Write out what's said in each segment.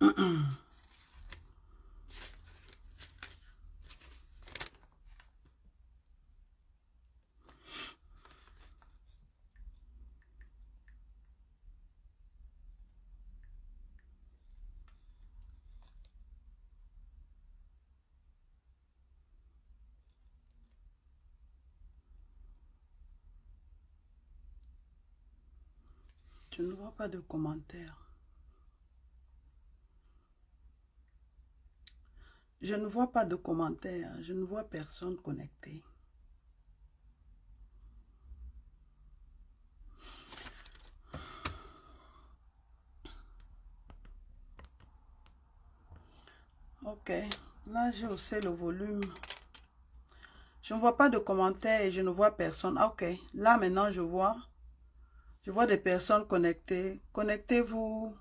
Je ne vois pas de commentaires. Je ne vois pas de commentaires. Je ne vois personne connecté. Ok. Là, j'ai haussé le volume. Je ne vois pas de commentaires et je ne vois personne. Ok. Là, maintenant, je vois. Je vois des personnes connectées. Connectez-vous.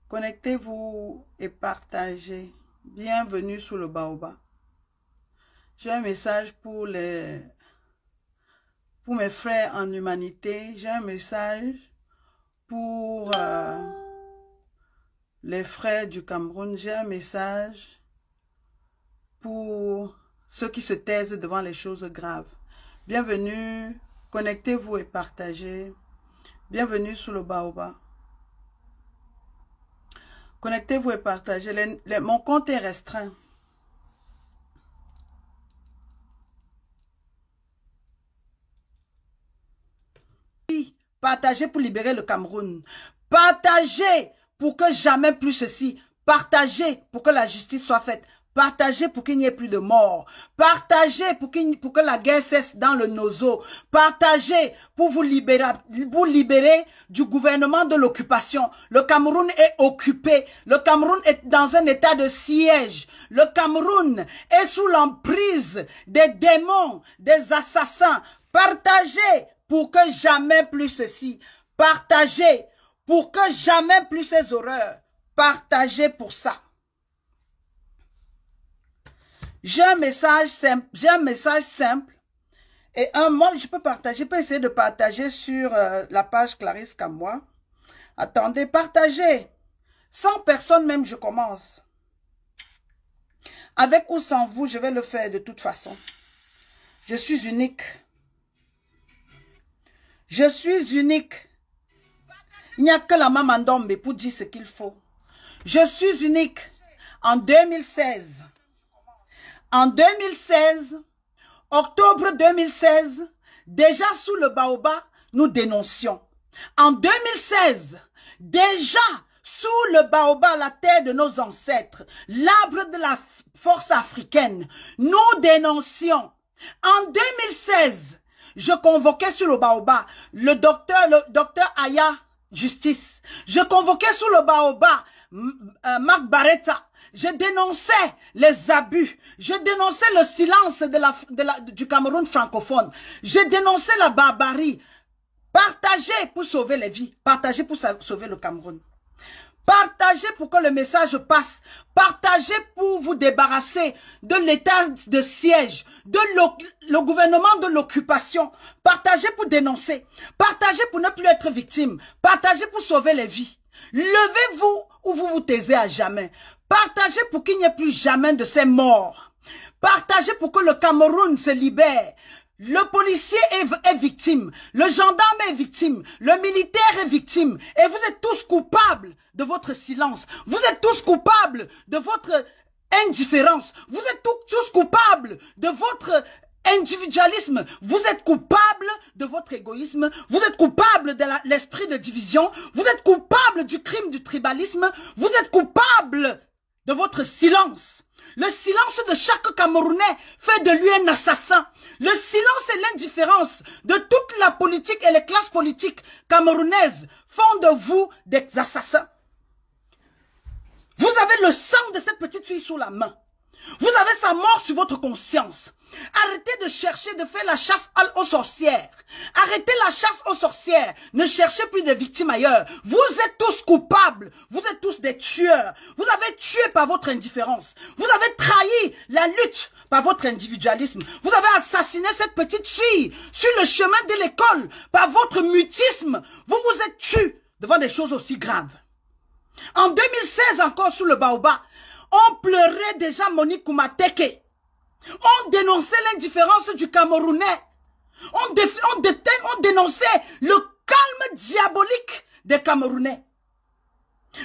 Connectez-vous et partagez. Bienvenue sous le baobab. J'ai un message pour mes frères en humanité. J'ai un message pour les frères du Cameroun. J'ai un message pour ceux qui se taisent devant les choses graves. Bienvenue. Connectez-vous et partagez. Bienvenue sous le baobab. Connectez-vous et partagez. Mon compte est restreint. Partagez pour libérer le Cameroun. Partagez pour que jamais plus ceci. Partagez pour que la justice soit faite. Partagez pour qu'il n'y ait plus de morts. Partagez pour que la guerre cesse dans le Nozo. Partagez pour vous libérer du gouvernement de l'occupation. Le Cameroun est occupé. Le Cameroun est dans un état de siège. Le Cameroun est sous l'emprise des démons, des assassins. Partagez pour que jamais plus ceci. Partagez pour que jamais plus ces horreurs. Partagez pour ça. J'ai un message simple. J'ai un message simple. Et moi, je peux partager. Je peux essayer de partager sur la page Clarisse Kamwa. Attendez, partagez. 100 personnes même, je commence. Avec ou sans vous, je vais le faire de toute façon. Je suis unique. Je suis unique. Il n'y a que la maman Ndombe pour dire ce qu'il faut. Je suis unique. En 2016. En 2016, octobre 2016, déjà sous le baobab, nous dénoncions. En 2016, déjà sous le baobab, la terre de nos ancêtres, l'arbre de la force africaine, nous dénoncions. En 2016, je convoquais sur le baobab le docteur Aya Justice. Je convoquais sous le baobab Marc Barretta. Je dénonçais les abus. Je dénonçais le silence du Cameroun francophone. Je dénonçais la barbarie. Partagez pour sauver les vies. Partagez pour sauver le Cameroun. Partagez pour que le message passe. Partagez pour vous débarrasser de l'état de siège, de le gouvernement de l'occupation. Partagez pour dénoncer. Partagez pour ne plus être victime. Partagez pour sauver les vies. Levez-vous ou vous vous taisez à jamais. Partagez pour qu'il n'y ait plus jamais de ces morts. Partagez pour que le Cameroun se libère. Le policier est victime, le gendarme est victime, le militaire est victime. Et vous êtes tous coupables de votre silence. Vous êtes tous coupables de votre indifférence. Vous êtes tous coupables de votre individualisme. Vous êtes coupables de votre égoïsme. Vous êtes coupables de l'esprit de division. Vous êtes coupables du crime du tribalisme. Vous êtes coupables de votre silence. Le silence de chaque Camerounais fait de lui un assassin. Le silence et l'indifférence de toute la politique et les classes politiques camerounaises font de vous des assassins. Vous avez le sang de cette petite fille sous la main. Vous avez sa mort sur votre conscience. Arrêtez de chercher de faire la chasse aux sorcières. Arrêtez la chasse aux sorcières. Ne cherchez plus de victimes ailleurs. Vous êtes tous coupables. Vous êtes tous des tueurs. Vous avez tué par votre indifférence. Vous avez trahi la lutte par votre individualisme. Vous avez assassiné cette petite fille sur le chemin de l'école par votre mutisme. Vous vous êtes tués devant des choses aussi graves. En 2016, encore sous le Baobab, on pleurait déjà Monique Koumateke. On dénonçait l'indifférence du Camerounais. On dénonçait le calme diabolique des Camerounais.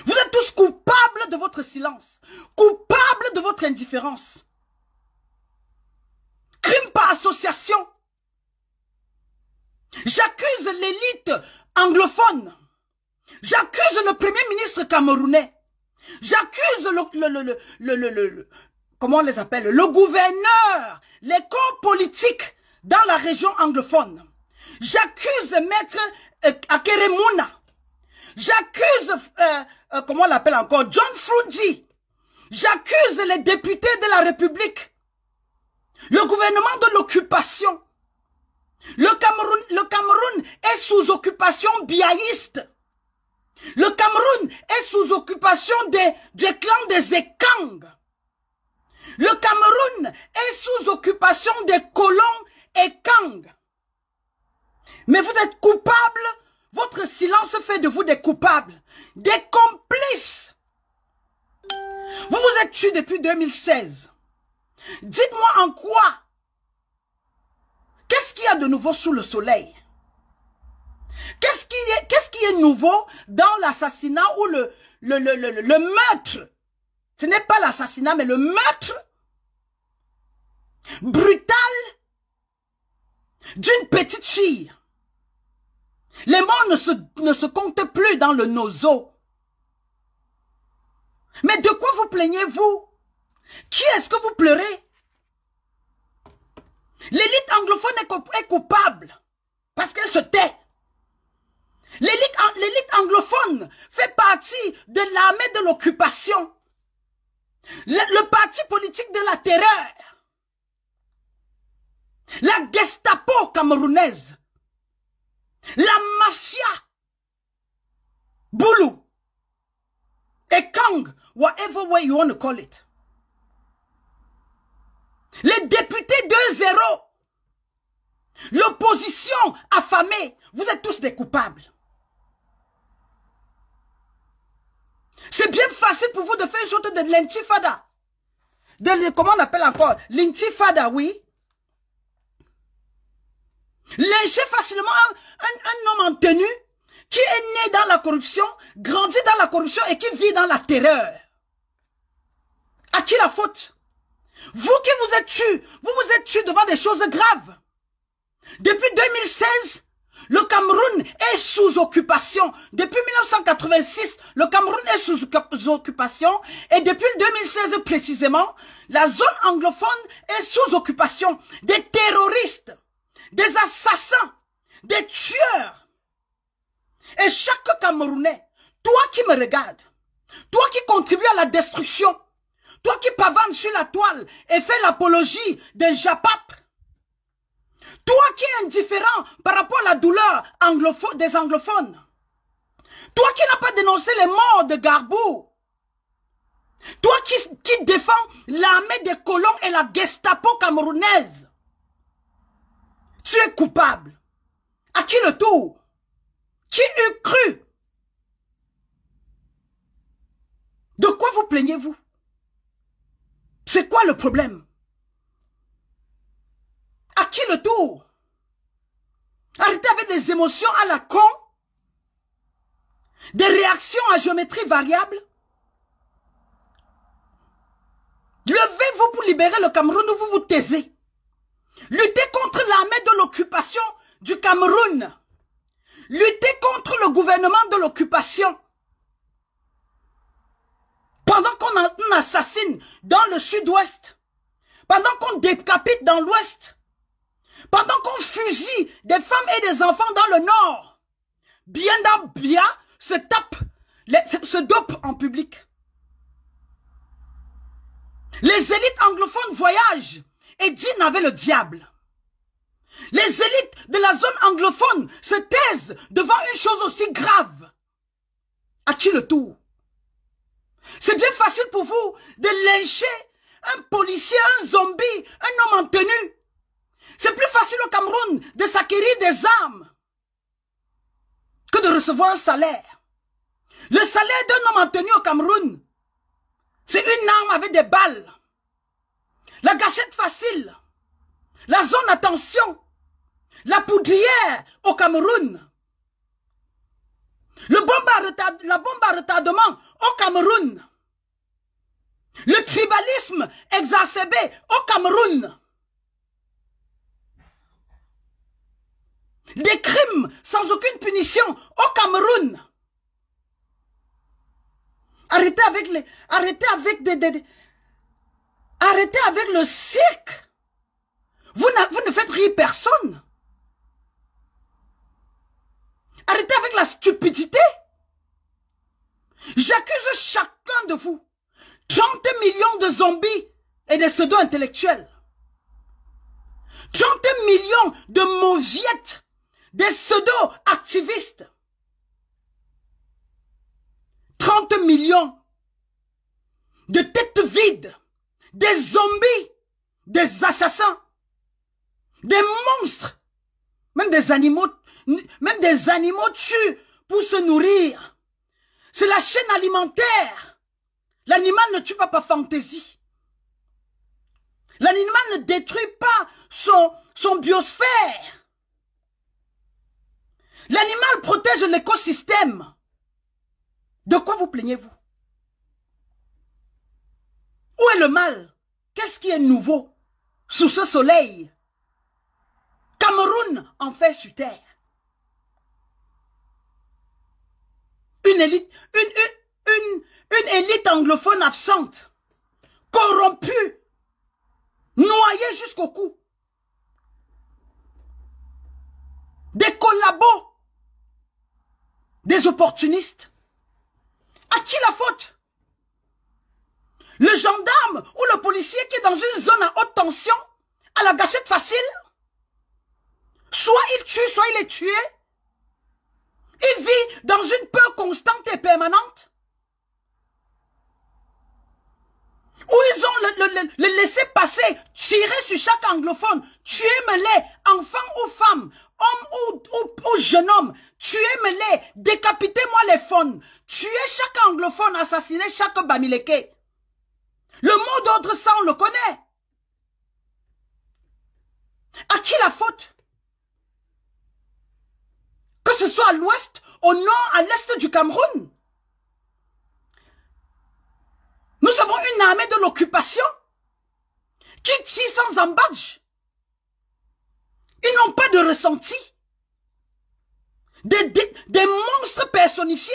Vous êtes tous coupables de votre silence, coupables de votre indifférence. Crime par association. J'accuse l'élite anglophone. J'accuse le premier ministre camerounais. J'accuse comment on les appelle? Le gouverneur, les corps politiques dans la région anglophone. J'accuse Maître Akeremouna. J'accuse, comment on l'appelle encore? John Frundi. J'accuse les députés de la République. Le gouvernement de l'occupation. Le Cameroun est sous occupation biaïste. Le Cameroun est sous occupation du clan des Ekang. Le Cameroun est sous occupation des colons Ekang. Mais vous êtes coupables, votre silence fait de vous des coupables, des complices. Vous vous êtes tués depuis 2016. Dites-moi en quoi? Qu'est-ce qu'il y a de nouveau sous le soleil? Qu'est-ce qui est nouveau dans l'assassinat ou le meurtre? Ce n'est pas l'assassinat, mais le meurtre brutal d'une petite fille. Les morts ne se comptent plus dans le nozo. Mais de quoi vous plaignez-vous? Qui est-ce que vous pleurez? L'élite anglophone est coupable parce qu'elle se tait. L'élite anglophone fait partie de l'armée de l'occupation. Le parti politique de la terreur. La Gestapo camerounaise. La mafia. Boulou. Et Kang, whatever way you want to call it. Les députés 2-0. L'opposition affamée. Vous êtes tous des coupables. C'est bien facile pour vous de faire une sorte de l'intifada. Comment on appelle encore? L'intifada, oui. Lyncher facilement un homme en tenue qui est né dans la corruption, grandi dans la corruption et qui vit dans la terreur. À qui la faute? Vous qui vous êtes tués, vous vous êtes tués devant des choses graves. Depuis 2016, le Cameroun est sous occupation. Depuis 1986, le Cameroun est sous occupation. Et depuis 2016 précisément, la zone anglophone est sous occupation. Des terroristes, des assassins, des tueurs. Et chaque Camerounais, toi qui me regardes, toi qui contribues à la destruction, toi qui pavanes sur la toile et fais l'apologie d'un Japap, toi qui es indifférent par rapport à la douleur des anglophones, toi qui n'as pas dénoncé les morts de Garbou, toi qui défends l'armée des colons et la Gestapo camerounaise, tu es coupable. À qui le tour? Qui eût cru? De quoi vous plaignez-vous? C'est quoi le problème? À qui le tour? Arrêtez avec des émotions à la con, des réactions à géométrie variable. Levez-vous pour libérer le Cameroun ou vous vous taisez. Luttez contre l'armée de l'occupation du Cameroun. Luttez contre le gouvernement de l'occupation. Pendant qu'on assassine dans le sud-ouest, pendant qu'on décapite dans l'ouest, pendant qu'on fusille des femmes et des enfants dans le nord, Bienda se dope en public. Les élites anglophones voyagent et dînent avec le diable. Les élites de la zone anglophone se taisent devant une chose aussi grave. À qui le tour? C'est bien facile pour vous de lyncher un policier, un zombie, un homme en tenue. C'est plus facile au Cameroun de s'acquérir des armes que de recevoir un salaire. Le salaire d'un homme entretenu au Cameroun, c'est une arme avec des balles. La gâchette facile, la zone à tension, la poudrière au Cameroun. La bombe à retardement au Cameroun. Le tribalisme exacerbé au Cameroun. Des crimes sans aucune punition au Cameroun. Arrêtez avec le cirque. Vous ne faites rire personne. Arrêtez avec la stupidité. J'accuse chacun de vous. 30 millions de zombies et de pseudo-intellectuels. 30 millions de mauviettes, des pseudo-activistes. 30 millions de têtes vides, des zombies, des assassins, des monstres, même des animaux tuent pour se nourrir. C'est la chaîne alimentaire. L'animal ne tue pas par fantaisie. L'animal ne détruit pas son biosphère. L'animal protège l'écosystème. De quoi vous plaignez-vous? Où est le mal? Qu'est-ce qui est nouveau sous ce soleil? Cameroun en fait sur terre. Une élite anglophone absente, corrompue, noyée jusqu'au cou. Des collabos, des opportunistes. À qui la faute? Le gendarme ou le policier qui est dans une zone à haute tension, à la gâchette facile? Soit il tue, soit il est tué. Il vit dans une peur constante et permanente. Où ils ont le laissé passer, tirer sur chaque anglophone, tuez-les, enfants ou femmes, hommes ou jeunes hommes, tuez-les, décapitez-moi les phones, tuez chaque anglophone, assassinez chaque bamileke. Le mot d'ordre, ça on le connaît. À qui la faute? Que ce soit à l'ouest, au nord, à l'est du Cameroun. Nous avons une armée de l'occupation qui tire sans embâche. Ils n'ont pas de ressenti. Des monstres personnifiés.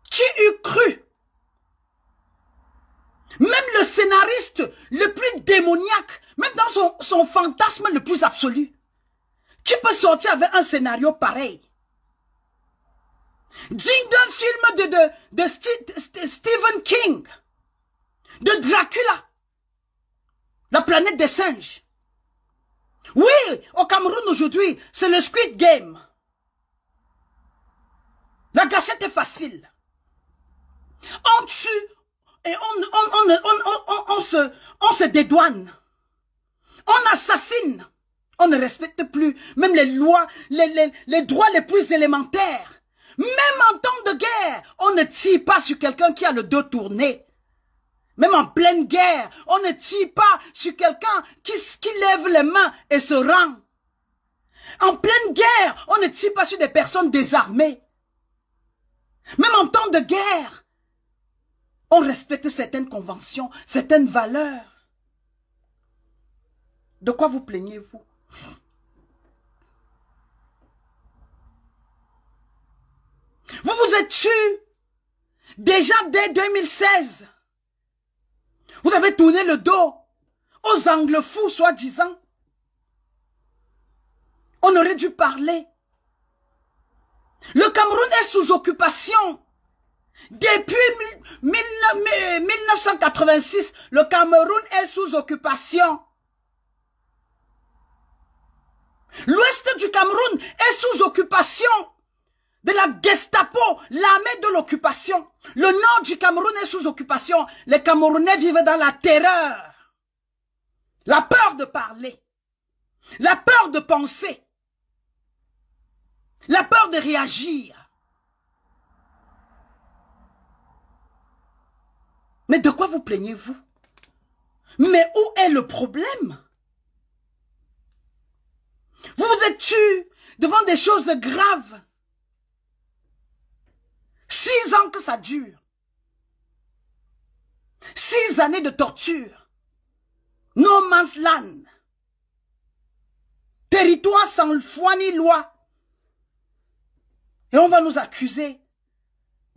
Qui eût cru? Même le scénariste le plus démoniaque, même dans son fantasme le plus absolu, qui peut sortir avec un scénario pareil? Digne d'un film de Stephen King, de Dracula, la planète des singes. Oui, au Cameroun aujourd'hui, c'est le Squid Game. La gâchette est facile. On tue et on se dédouane. On assassine. On ne respecte plus même les lois, les droits les plus élémentaires. Même en temps de guerre, on ne tire pas sur quelqu'un qui a le dos tourné. Même en pleine guerre, on ne tire pas sur quelqu'un qui lève les mains et se rend. En pleine guerre, on ne tire pas sur des personnes désarmées. Même en temps de guerre, on respecte certaines conventions, certaines valeurs. De quoi vous plaignez-vous? Vous vous êtes tué déjà dès 2016. Vous avez tourné le dos aux angles fous, soi-disant. On aurait dû parler. Le Cameroun est sous occupation. Depuis 1986, le Cameroun est sous occupation. L'ouest du Cameroun est sous occupation de la Gestapo, l'armée de l'occupation. Le nord du Cameroun est sous occupation. Les Camerounais vivent dans la terreur. La peur de parler. La peur de penser. La peur de réagir. Mais de quoi vous plaignez-vous? Mais où est le problème? Vous vous êtes tués devant des choses graves. 6 ans que ça dure. 6 années de torture. No man's land. Territoire sans foi ni loi. Et on va nous accuser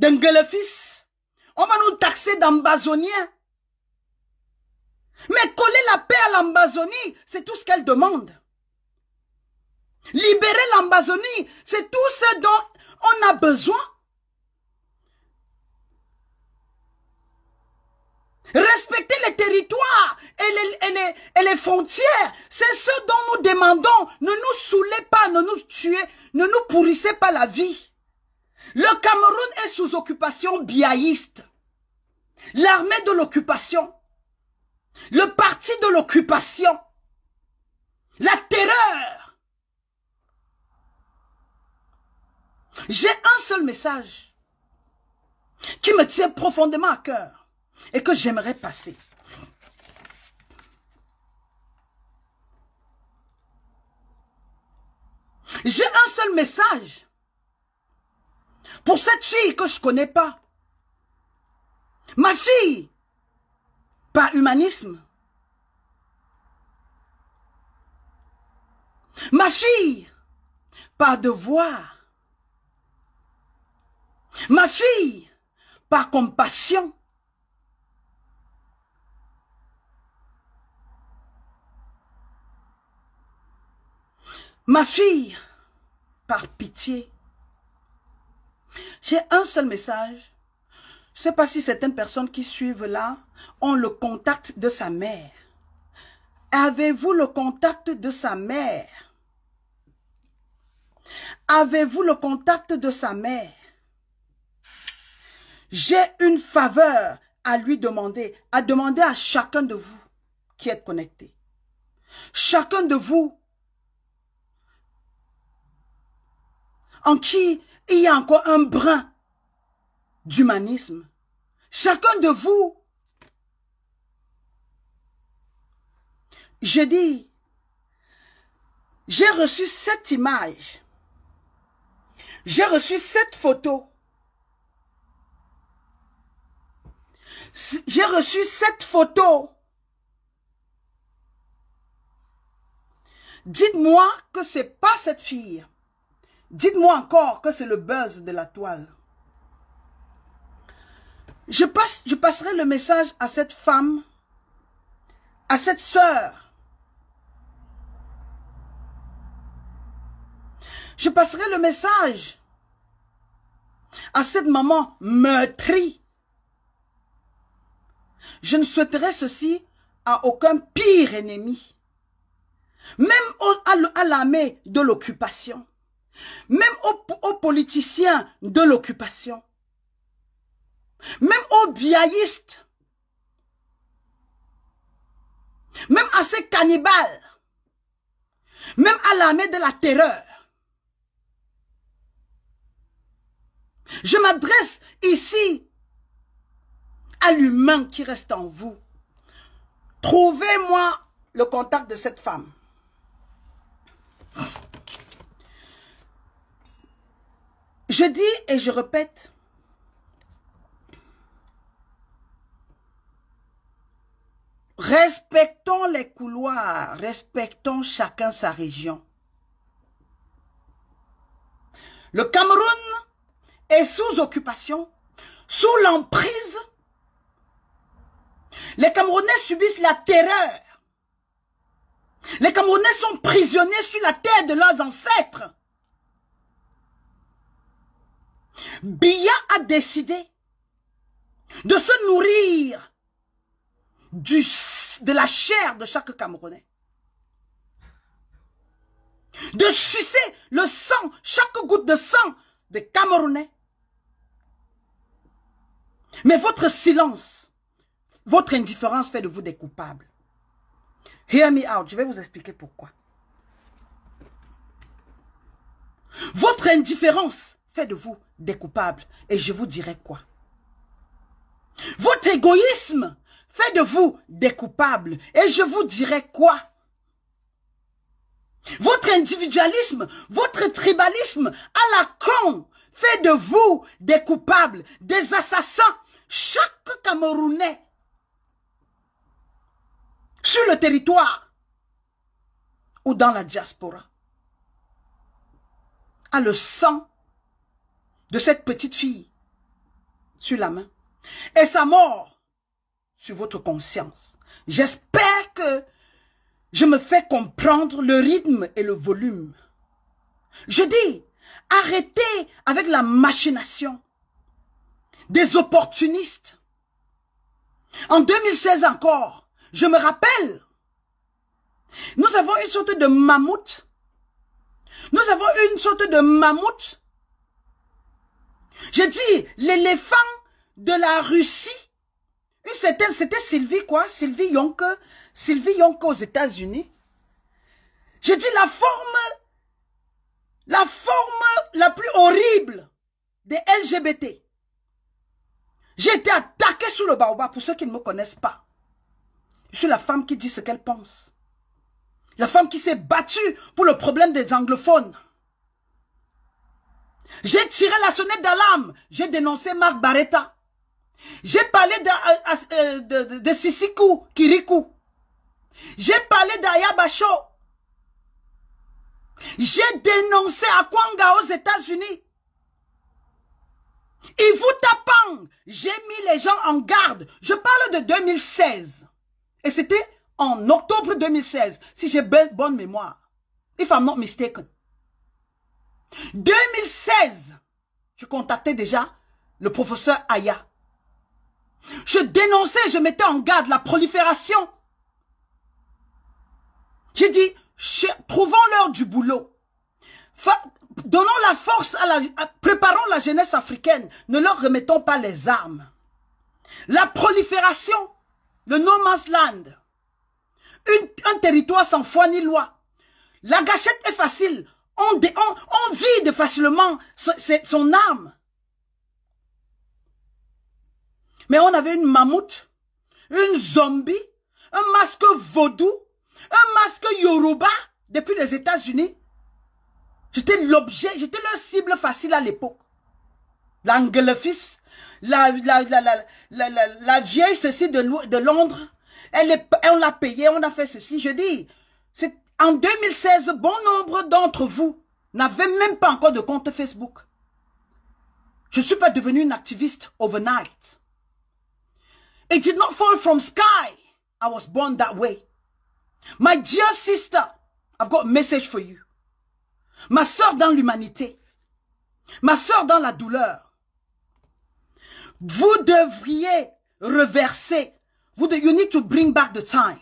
d'un gueule-fils. On va nous taxer d'ambazoniens. Mais coller la paix à l'Ambazonie, c'est tout ce qu'elle demande. Libérer l'Ambazonie, c'est tout ce dont on a besoin. Respecter les territoires et les frontières, c'est ce dont nous demandons. Ne nous saoulez pas, ne nous tuez, ne nous pourrissez pas la vie. Le Cameroun est sous occupation biaïste. L'armée de l'occupation. Le parti de l'occupation. La terreur. J'ai un seul message qui me tient profondément à cœur et que j'aimerais passer. J'ai un seul message pour cette fille que je ne connais pas. Ma fille, par humanisme. Ma fille, par devoir. Ma fille, par compassion. Ma fille, par pitié. J'ai un seul message. Je ne sais pas si certaines personnes qui suivent là ont le contact de sa mère. Avez-vous le contact de sa mère? Avez-vous le contact de sa mère? J'ai une faveur à lui demander, à chacun de vous qui êtes connectés. Chacun de vous en qui il y a encore un brin d'humanisme. Chacun de vous, je dis, j'ai reçu cette image, j'ai reçu cette photo, j'ai reçu cette photo. Dites-moi que ce n'est pas cette fille. Dites-moi encore que c'est le buzz de la toile. Je passerai le message à cette femme, à cette sœur. Je passerai le message à cette maman meurtrie. Je ne souhaiterais ceci à aucun pire ennemi. Même à l'armée de l'occupation. Même aux politiciens de l'occupation. Même aux biaïstes. Même à ces cannibales. Même à l'armée de la terreur. Je m'adresse ici à l'humain qui reste en vous. Trouvez-moi le contact de cette femme. Je dis et je répète, respectons les couloirs, respectons chacun sa région. Le Cameroun est sous occupation, sous l'emprise. Les Camerounais subissent la terreur. Les Camerounais sont prisonniers sur la terre de leurs ancêtres. Biya a décidé de se nourrir de la chair de chaque Camerounais. De sucer le sang, chaque goutte de sang des Camerounais. Mais votre silence, votre indifférence fait de vous des coupables. Hear me out, je vais vous expliquer pourquoi. Votre indifférence fait de vous des coupables. Et je vous dirai quoi. Votre égoïsme fait de vous des coupables. Et je vous dirai quoi? Votre individualisme, votre tribalisme à la con fait de vous des coupables, des assassins. Chaque Camerounais sur le territoire ou dans la diaspora a le sang de cette petite fille sur la main et sa mort sur votre conscience. J'espère que je me fais comprendre le rythme et le volume. Je dis, arrêtez avec la machination des opportunistes. En 2016 encore, je me rappelle, nous avons une sorte de mammouth. Nous avons une sorte de mammouth. Je dis, l'éléphant de la Russie. C'était Sylvie quoi? Sylvie Yonke aux États-Unis. Je dis la forme la plus horrible des LGBT. J'ai été attaqué sous le baobab pour ceux qui ne me connaissent pas. Je suis la femme qui dit ce qu'elle pense. La femme qui s'est battue pour le problème des anglophones. J'ai tiré la sonnette d'alarme. J'ai dénoncé Marc Barretta. J'ai parlé de Sisikou Kirikou. J'ai parlé d'Aya Bacho. J'ai dénoncé Akwanga aux États-Unis. Ivu Tapang. J'ai mis les gens en garde. Je parle de 2016. Et c'était en octobre 2016, si j'ai bonne mémoire. If I'm not mistaken. 2016, je contactais déjà le professeur Aya. Je dénonçais, je mettais en garde la prolifération. J'ai dit, trouvons l'heure du boulot. Donnons la force préparons la jeunesse africaine. Ne leur remettons pas les armes. La prolifération, le no man's land. Un territoire sans foi ni loi. La gâchette est facile. On vide facilement son âme. Mais on avait une mammouth, une zombie, un masque vaudou, un masque yoruba depuis les États-Unis. J'étais l'objet, j'étais leur cible facile à l'époque. L'anglophile, la vieille ceci de Londres, on l'a payée, on a fait ceci. Je dis, en 2016, bon nombre d'entre vous n'avaient même pas encore de compte Facebook. Je ne suis pas devenue une activiste overnight. It did not fall from sky. I was born that way. My dear sister, I've got a message for you. Ma sœur dans l'humanité, ma sœur dans la douleur, vous devriez reverser. You need to bring back the time.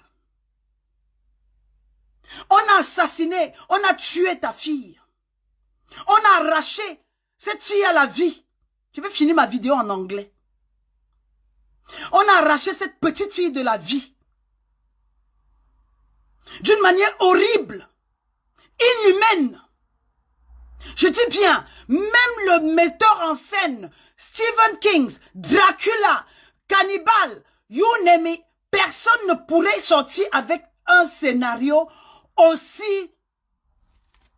On a assassiné, on a tué ta fille. On a arraché cette fille à la vie. Je vais finir ma vidéo en anglais. On a arraché cette petite fille de la vie. D'une manière horrible, inhumaine. Je dis bien, même le metteur en scène, Stephen King, Dracula, Cannibal, you name it, personne ne pourrait sortir avec un scénario aussi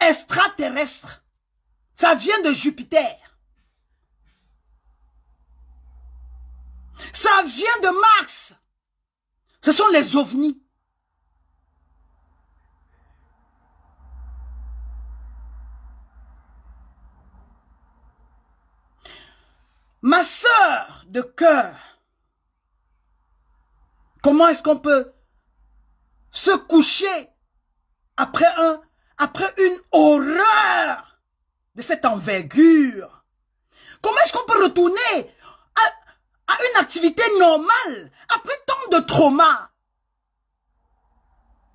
extraterrestre. Ça vient de Jupiter. Ça vient de Mars. Ce sont les ovnis. Ma sœur de cœur, comment est-ce qu'on peut se coucher après une horreur de cette envergure? Comment est-ce qu'on peut retourner à une activité normale après tant de traumas?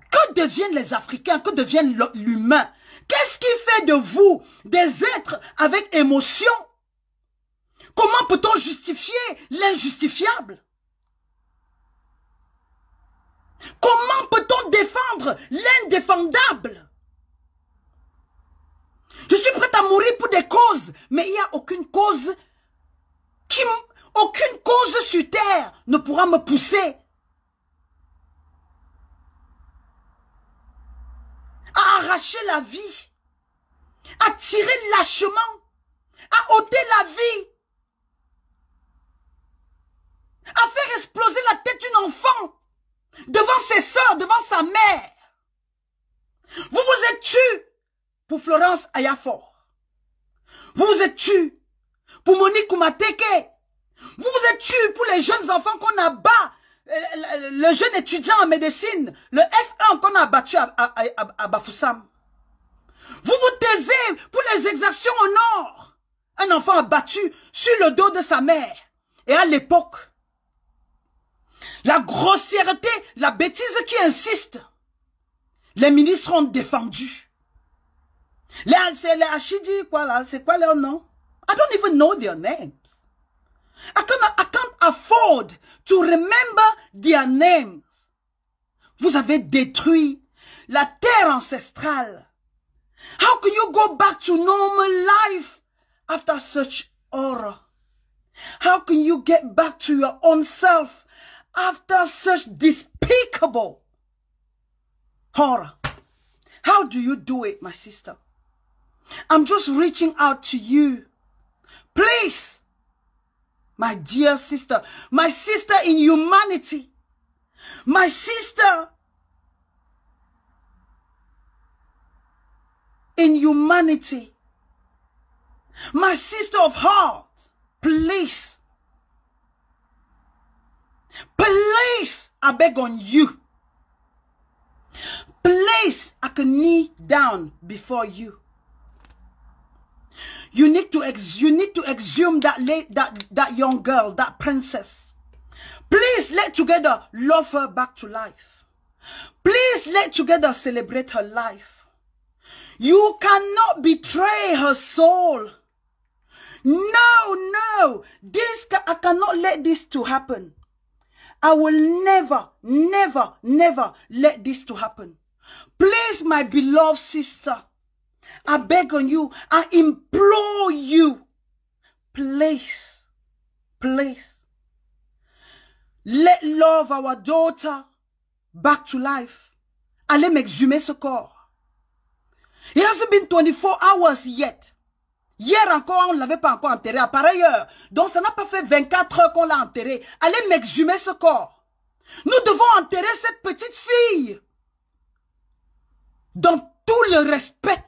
Que deviennent les Africains? Que devient l'humain? Qu'est-ce qui fait de vous des êtres avec émotion? Comment peut-on justifier l'injustifiable? Comment peut-on défendre l'indéfendable? Je suis prête à mourir pour des causes, mais il n'y a aucune cause Aucune cause sur terre ne pourra me pousser à arracher la vie, à tirer lâchement, à ôter la vie, à faire exploser la tête d'un enfant devant ses sœurs, devant sa mère. Vous vous êtes tués pour Florence Ayafor. Vous vous êtes tués pour Monique Oumateke. Vous vous êtes tués pour les jeunes enfants qu'on abat. Le jeune étudiant en médecine, le F1 qu'on a abattu à Bafoussam. Vous vous taisez pour les exactions au nord. Un enfant abattu sur le dos de sa mère. Et à l'époque, la grossièreté, la bêtise qui insiste, les ministres ont défendu. Les Achidi, quoi là, c'est quoi leur nom? I don't even know their names. I can't afford to remember their names. Vous avez détruit la terre ancestrale. How can you go back to normal life after such horror? How can you get back to your own self after such despicable horror? How do you do it, my sister? I'm just reaching out to you. Please, my dear sister, my sister in humanity, my sister in humanity, my sister of heart, please, please, I beg on you, please, I can kneel down before you. You need to exhume that young girl, that princess. Please, let together love her back to life. Please, let together celebrate her life. You cannot betray her soul. No. I cannot let this to happen. I will never let this to happen. Please, my beloved sister, I beg on you, I implore you, please, let love our daughter back to life. Allez m'exhumer ce corps. It hasn't been 24 hours yet. Hier encore, on ne l'avait pas encore enterré à pareille heure. Donc ça n'a pas fait 24 heures qu'on l'a enterré. Allez m'exhumer ce corps. Nous devons enterrer cette petite fille dans tout le respect,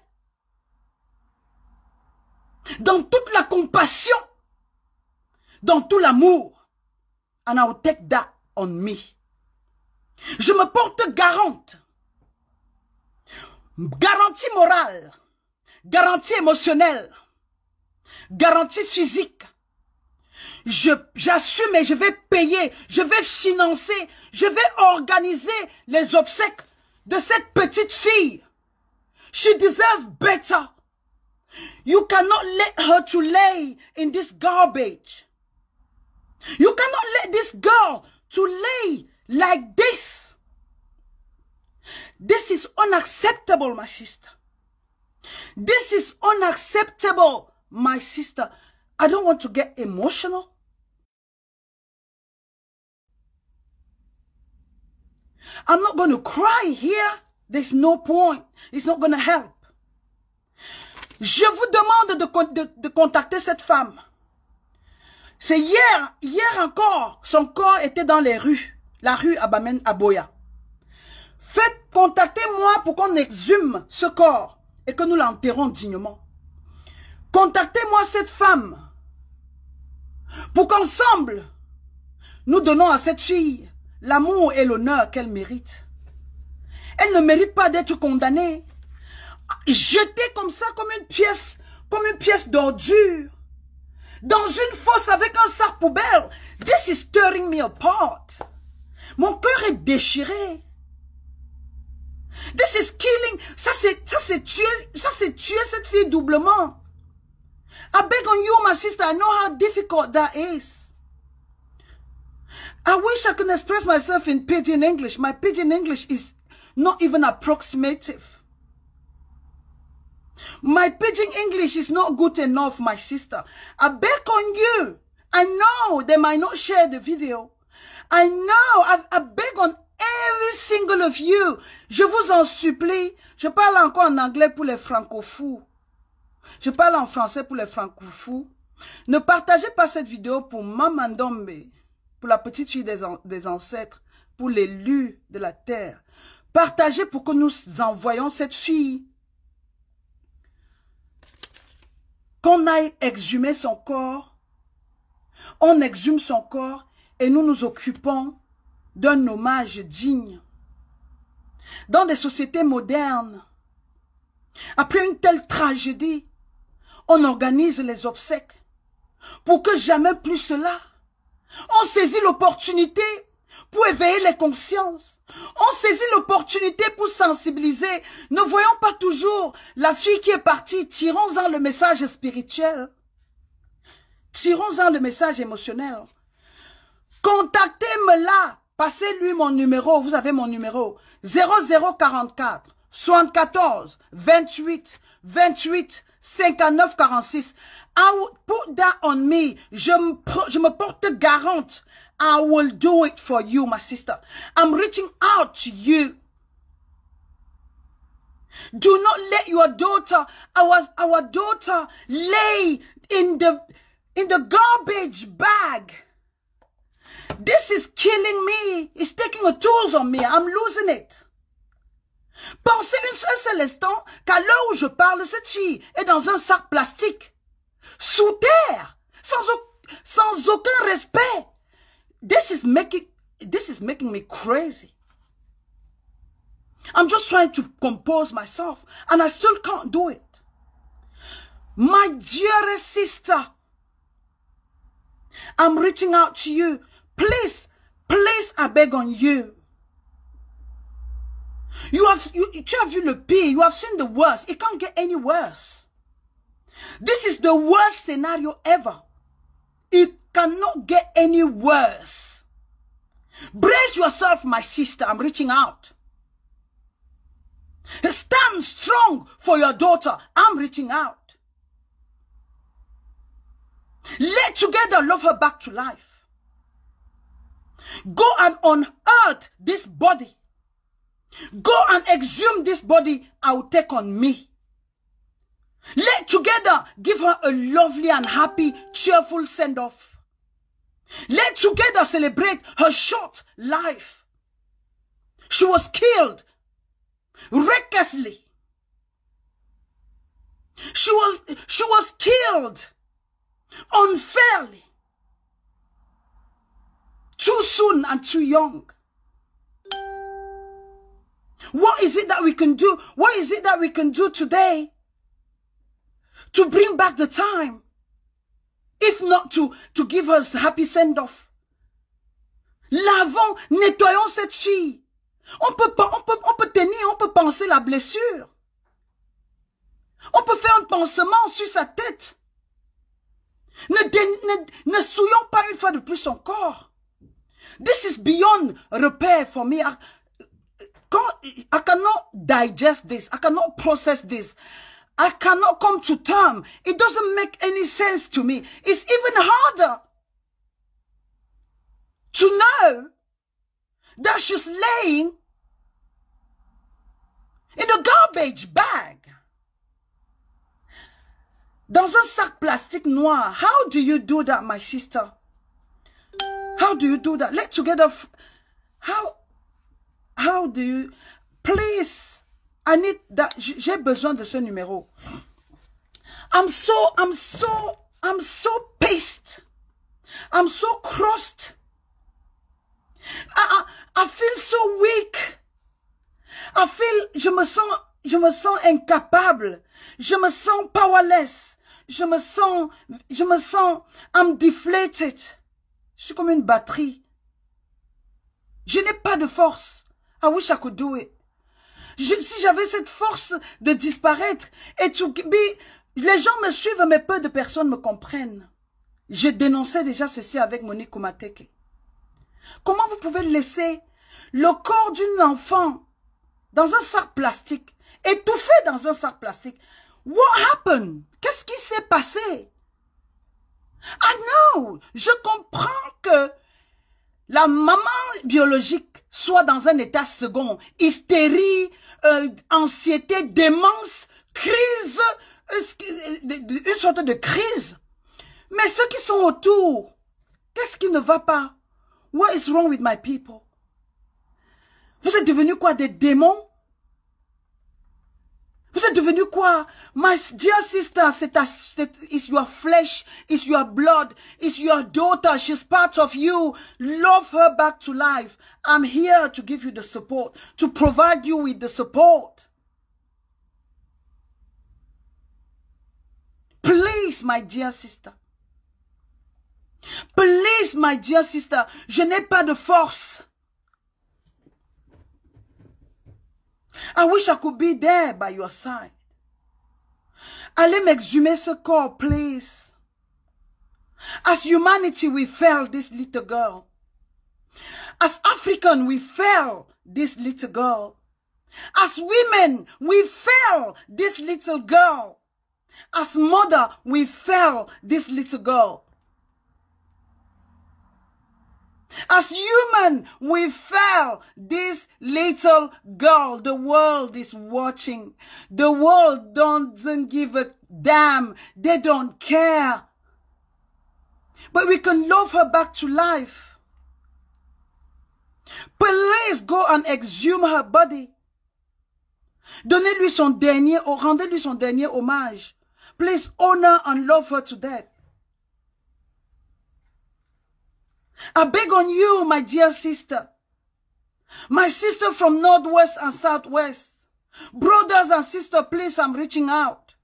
dans toute la compassion, dans tout l'amour. And I will take that on me. Je me porte garante. Garantie morale, garantie émotionnelle, garantie physique. J'assume et je vais payer, je vais financer, je vais organiser les obsèques de cette petite fille. She deserves better. You cannot let her to lay in this garbage. You cannot let this girl to lay like this. This is unacceptable, my sister. This is unacceptable, my sister. I don't want to get emotional. I'm not going to cry here. There's no point. It's not going to help. Je vous demande de contacter cette femme. C'est hier encore, son corps était dans les rues. La rue Abamen Aboya. Faites contacter-moi pour qu'on exhume ce corps et que nous l'enterrons dignement. Contactez-moi cette femme pour qu'ensemble, nous donnons à cette fille l'amour et l'honneur qu'elle mérite. Elle ne mérite pas d'être condamnée, jetée comme ça, comme une pièce d'ordure, dans une fosse avec un sac poubelle. This is tearing me apart. Mon cœur est déchiré. This is killing. Ça c'est tuer cette fille doublement. I beg on you, my sister. I know how difficult that is. I wish I could express myself in pidgin English. My pidgin English is not even approximative. My pidgin English is not good enough, my sister. I beg on you. I know they might not share the video. I know, I beg on every single of you. Je vous en supplie. Je parle encore en anglais pour les francophones. Je parle en français pour les francophones. Ne partagez pas cette vidéo pour Maman Ndombe, pour la petite fille des ancêtres, pour l'élu de la terre. Partagez pour que nous envoyions cette fille. Qu'on aille exhumer son corps. On exhume son corps et nous nous occupons d'un hommage digne. Dans des sociétés modernes, après une telle tragédie, on organise les obsèques pour que jamais plus cela. On saisit l'opportunité pour éveiller les consciences. On saisit l'opportunité pour sensibiliser. Ne voyons pas toujours la fille qui est partie. Tirons-en le message spirituel. Tirons-en le message émotionnel. Contactez-moi là. Passez-lui mon numéro. Vous avez mon numéro. 0044 74 28 28 59 46. I will put that on me. Je me porte garante. I will do it for you, my sister. I'm reaching out to you. Do not let your daughter, our daughter, lay in the garbage bag. This is killing me. It's taking a toll on me. I'm losing it. Pensez un seul instant qu'à l'heure où je parle, cette fille est dans un sac plastique, sous terre, sans aucun respect. This is making me crazy. I'm just trying to compose myself, and I still can't do it. My dearest sister, I'm reaching out to you. Please, I beg on you. You have vu le pire. You have seen the worst. It can't get any worse. This is the worst scenario ever. It cannot get any worse. Brace yourself, my sister. I'm reaching out. Stand strong for your daughter. I'm reaching out. Let together love her back to life. Go and unearth this body. Go and exhume this body I will take on me. Let together give her a lovely and happy, cheerful send-off. Let together celebrate her short life. She was killed recklessly. She was killed unfairly. Too soon and too young. What is it that we can do? What is it that we can do today to bring back the time? If not to give us a happy send-off. Lavons, nettoyons cette fille. On peut tenir, on peut penser la blessure. On peut faire un pansement sur sa tête. Ne souillons pas une fois de plus son corps. This is beyond repair for me. I cannot digest this. I cannot process this. I cannot come to terms. It doesn't make any sense to me. It's even harder to know that she's laying in a garbage bag. Dans un sac plastique noir. How do you do that, my sister? How do you do that? Let together. How do you... Please, I need that. J'ai besoin de ce numéro. I'm so pissed. I'm so crossed. I feel so weak. Je me sens incapable. Je me sens powerless. Je me sens, I'm deflated. Je suis comme une batterie. Je n'ai pas de force. I wish I could do it. Si j'avais cette force de disparaître et les gens me suivent, mais peu de personnes me comprennent. Je dénonçais déjà ceci avec Monique Koumateke. Comment vous pouvez laisser le corps d'une enfant dans un sac plastique, étouffé dans un sac plastique? What happened? Qu'est-ce qui s'est passé? Ah non, je comprends que la maman biologique soit dans un état second, hystérie, anxiété, démence, crise, une sorte de crise. Mais ceux qui sont autour, qu'est-ce qui ne va pas? What is wrong with my people? Vous êtes devenus quoi, des démons? Vous êtes devenus quoi? My dear sister, it's your flesh, it's your blood, it's your daughter, she's part of you. Love her back to life. I'm here to give you the support, to provide you with the support. Please, my dear sister. Please, my dear sister, je n'ai pas de force. I wish I could be there by your side. Allez m'exhumer ce corps, please. As humanity, we failed this little girl. As African, we failed this little girl. As women, we failed this little girl. As mother, we failed this little girl. As human, we fail this little girl. The world is watching. The world doesn't give a damn. They don't care. But we can love her back to life. Please go and exhume her body. Donnez-lui son dernier, rendez-lui son dernier hommage. Please honor and love her to death. I beg on you, my dear sister. My sister from Northwest and Southwest. Brothers and sisters, please, I'm reaching out.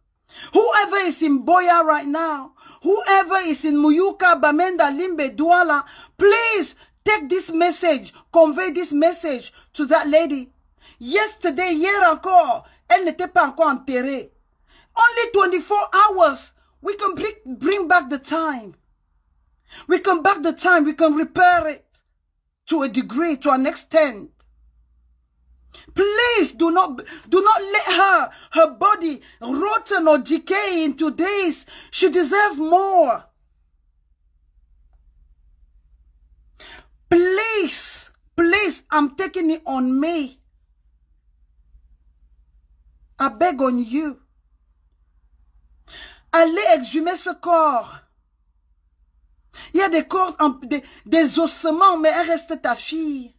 Whoever is in Boya right now, whoever is in Muyuka, Bamenda, Limbe, Douala, please take this message, convey this message to that lady. Yesterday, hier encore, elle n'était pas encore enterrée. Only 24 hours, we can bring back the time. We can back the time, we can repair it to a degree, to an extent. Please do not let her body rotten or decay into days. She deserves more. Please, please, I'm taking it on me. I beg on you. Allez exhumer ce corps. Il y a des corps, des ossements, mais elle reste ta fille.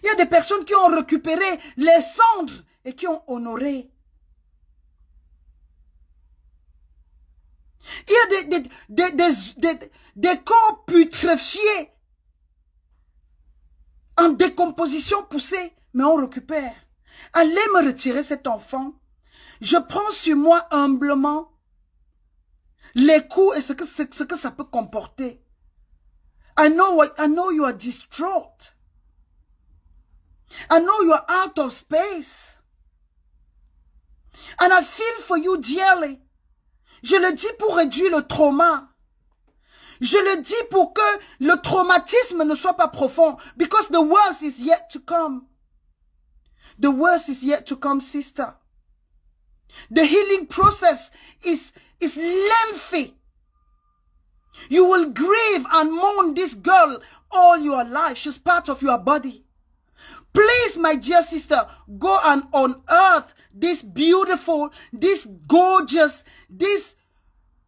Il y a des personnes qui ont récupéré les cendres et qui ont honoré. Il y a des corps putréfiés, en décomposition poussée, mais on récupère. Allez me retirer cet enfant. Je prends sur moi humblement les coups et ce que ça peut comporter. I know you are distraught. I know you are out of space. And I feel for you dearly. Je le dis pour réduire le trauma. Je le dis pour que le traumatisme ne soit pas profond. Because the worst is yet to come. The worst is yet to come, sister. The healing process is lengthy. You will grieve and mourn this girl all your life. She's part of your body. Please, my dear sister, go and unearth this beautiful, this gorgeous, this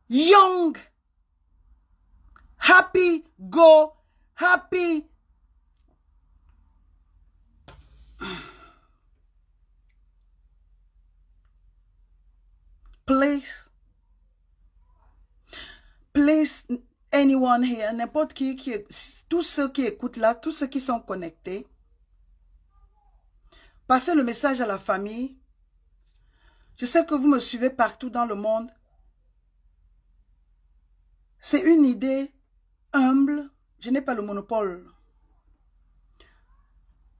young, happy. Please, anyone here, n'importe qui, tous ceux qui écoutent là, tous ceux qui sont connectés, passez le message à la famille. Je sais que vous me suivez partout dans le monde. C'est une idée humble. Je n'ai pas le monopole.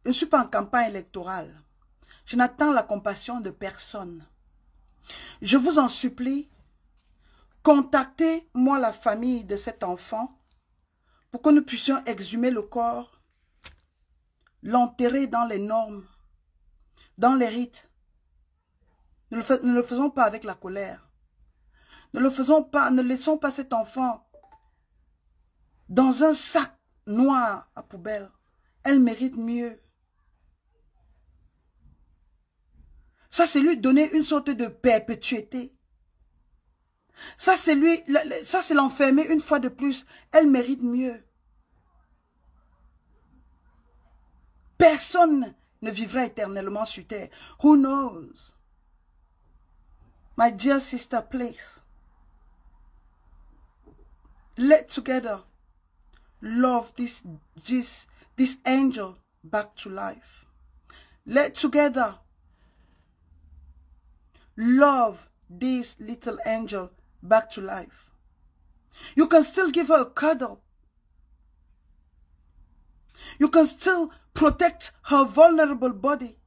Je ne suis pas en campagne électorale. Je n'attends la compassion de personne. Je vous en supplie, contactez-moi la famille de cet enfant pour que nous puissions exhumer le corps, l'enterrer dans les normes, dans les rites. Ne le faisons pas avec la colère. Ne le faisons pas, ne laissons pas cet enfant dans un sac noir à poubelle. Elle mérite mieux. Ça, c'est lui donner une sorte de perpétuité. Ça, c'est l'enfermer une fois de plus. Elle mérite mieux. Personne ne vivra éternellement sur terre. Who knows? My dear sister, please. Let together love this angel back to life. Let together love this little angel back to life. You can still give her a cuddle. You can still protect her vulnerable body.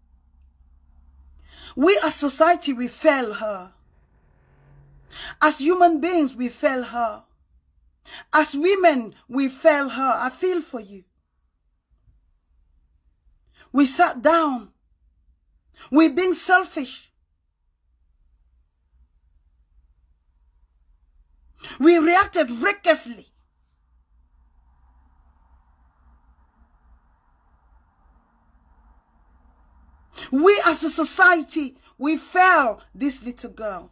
We as society, we fail her. As human beings, we fail her. As women, we fail her. I feel for you. We sat down. We're being selfish. We reacted recklessly. We as a society, we fail this little girl.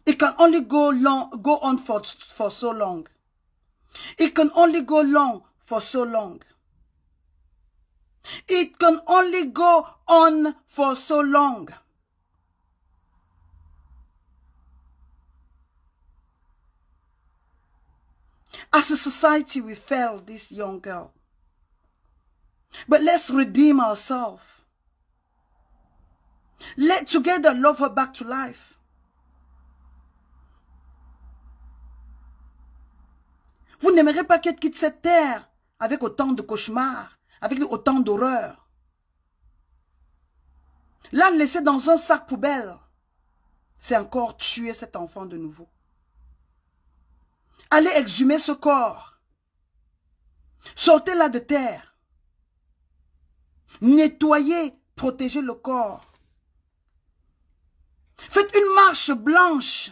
It can only go on for so long. It can only go long for so long. It can only go on for so long. As a society, we failed this young girl. But let's redeem ourselves. Let together love her back to life. Vous n'aimerez pas qu'elle quitte cette terre avec autant de cauchemars, avec autant d'horreurs. Là, le laisser dans un sac poubelle, c'est encore tuer cet enfant de nouveau. Allez exhumer ce corps. Sortez-la de terre. Nettoyez, protégez le corps. Faites une marche blanche.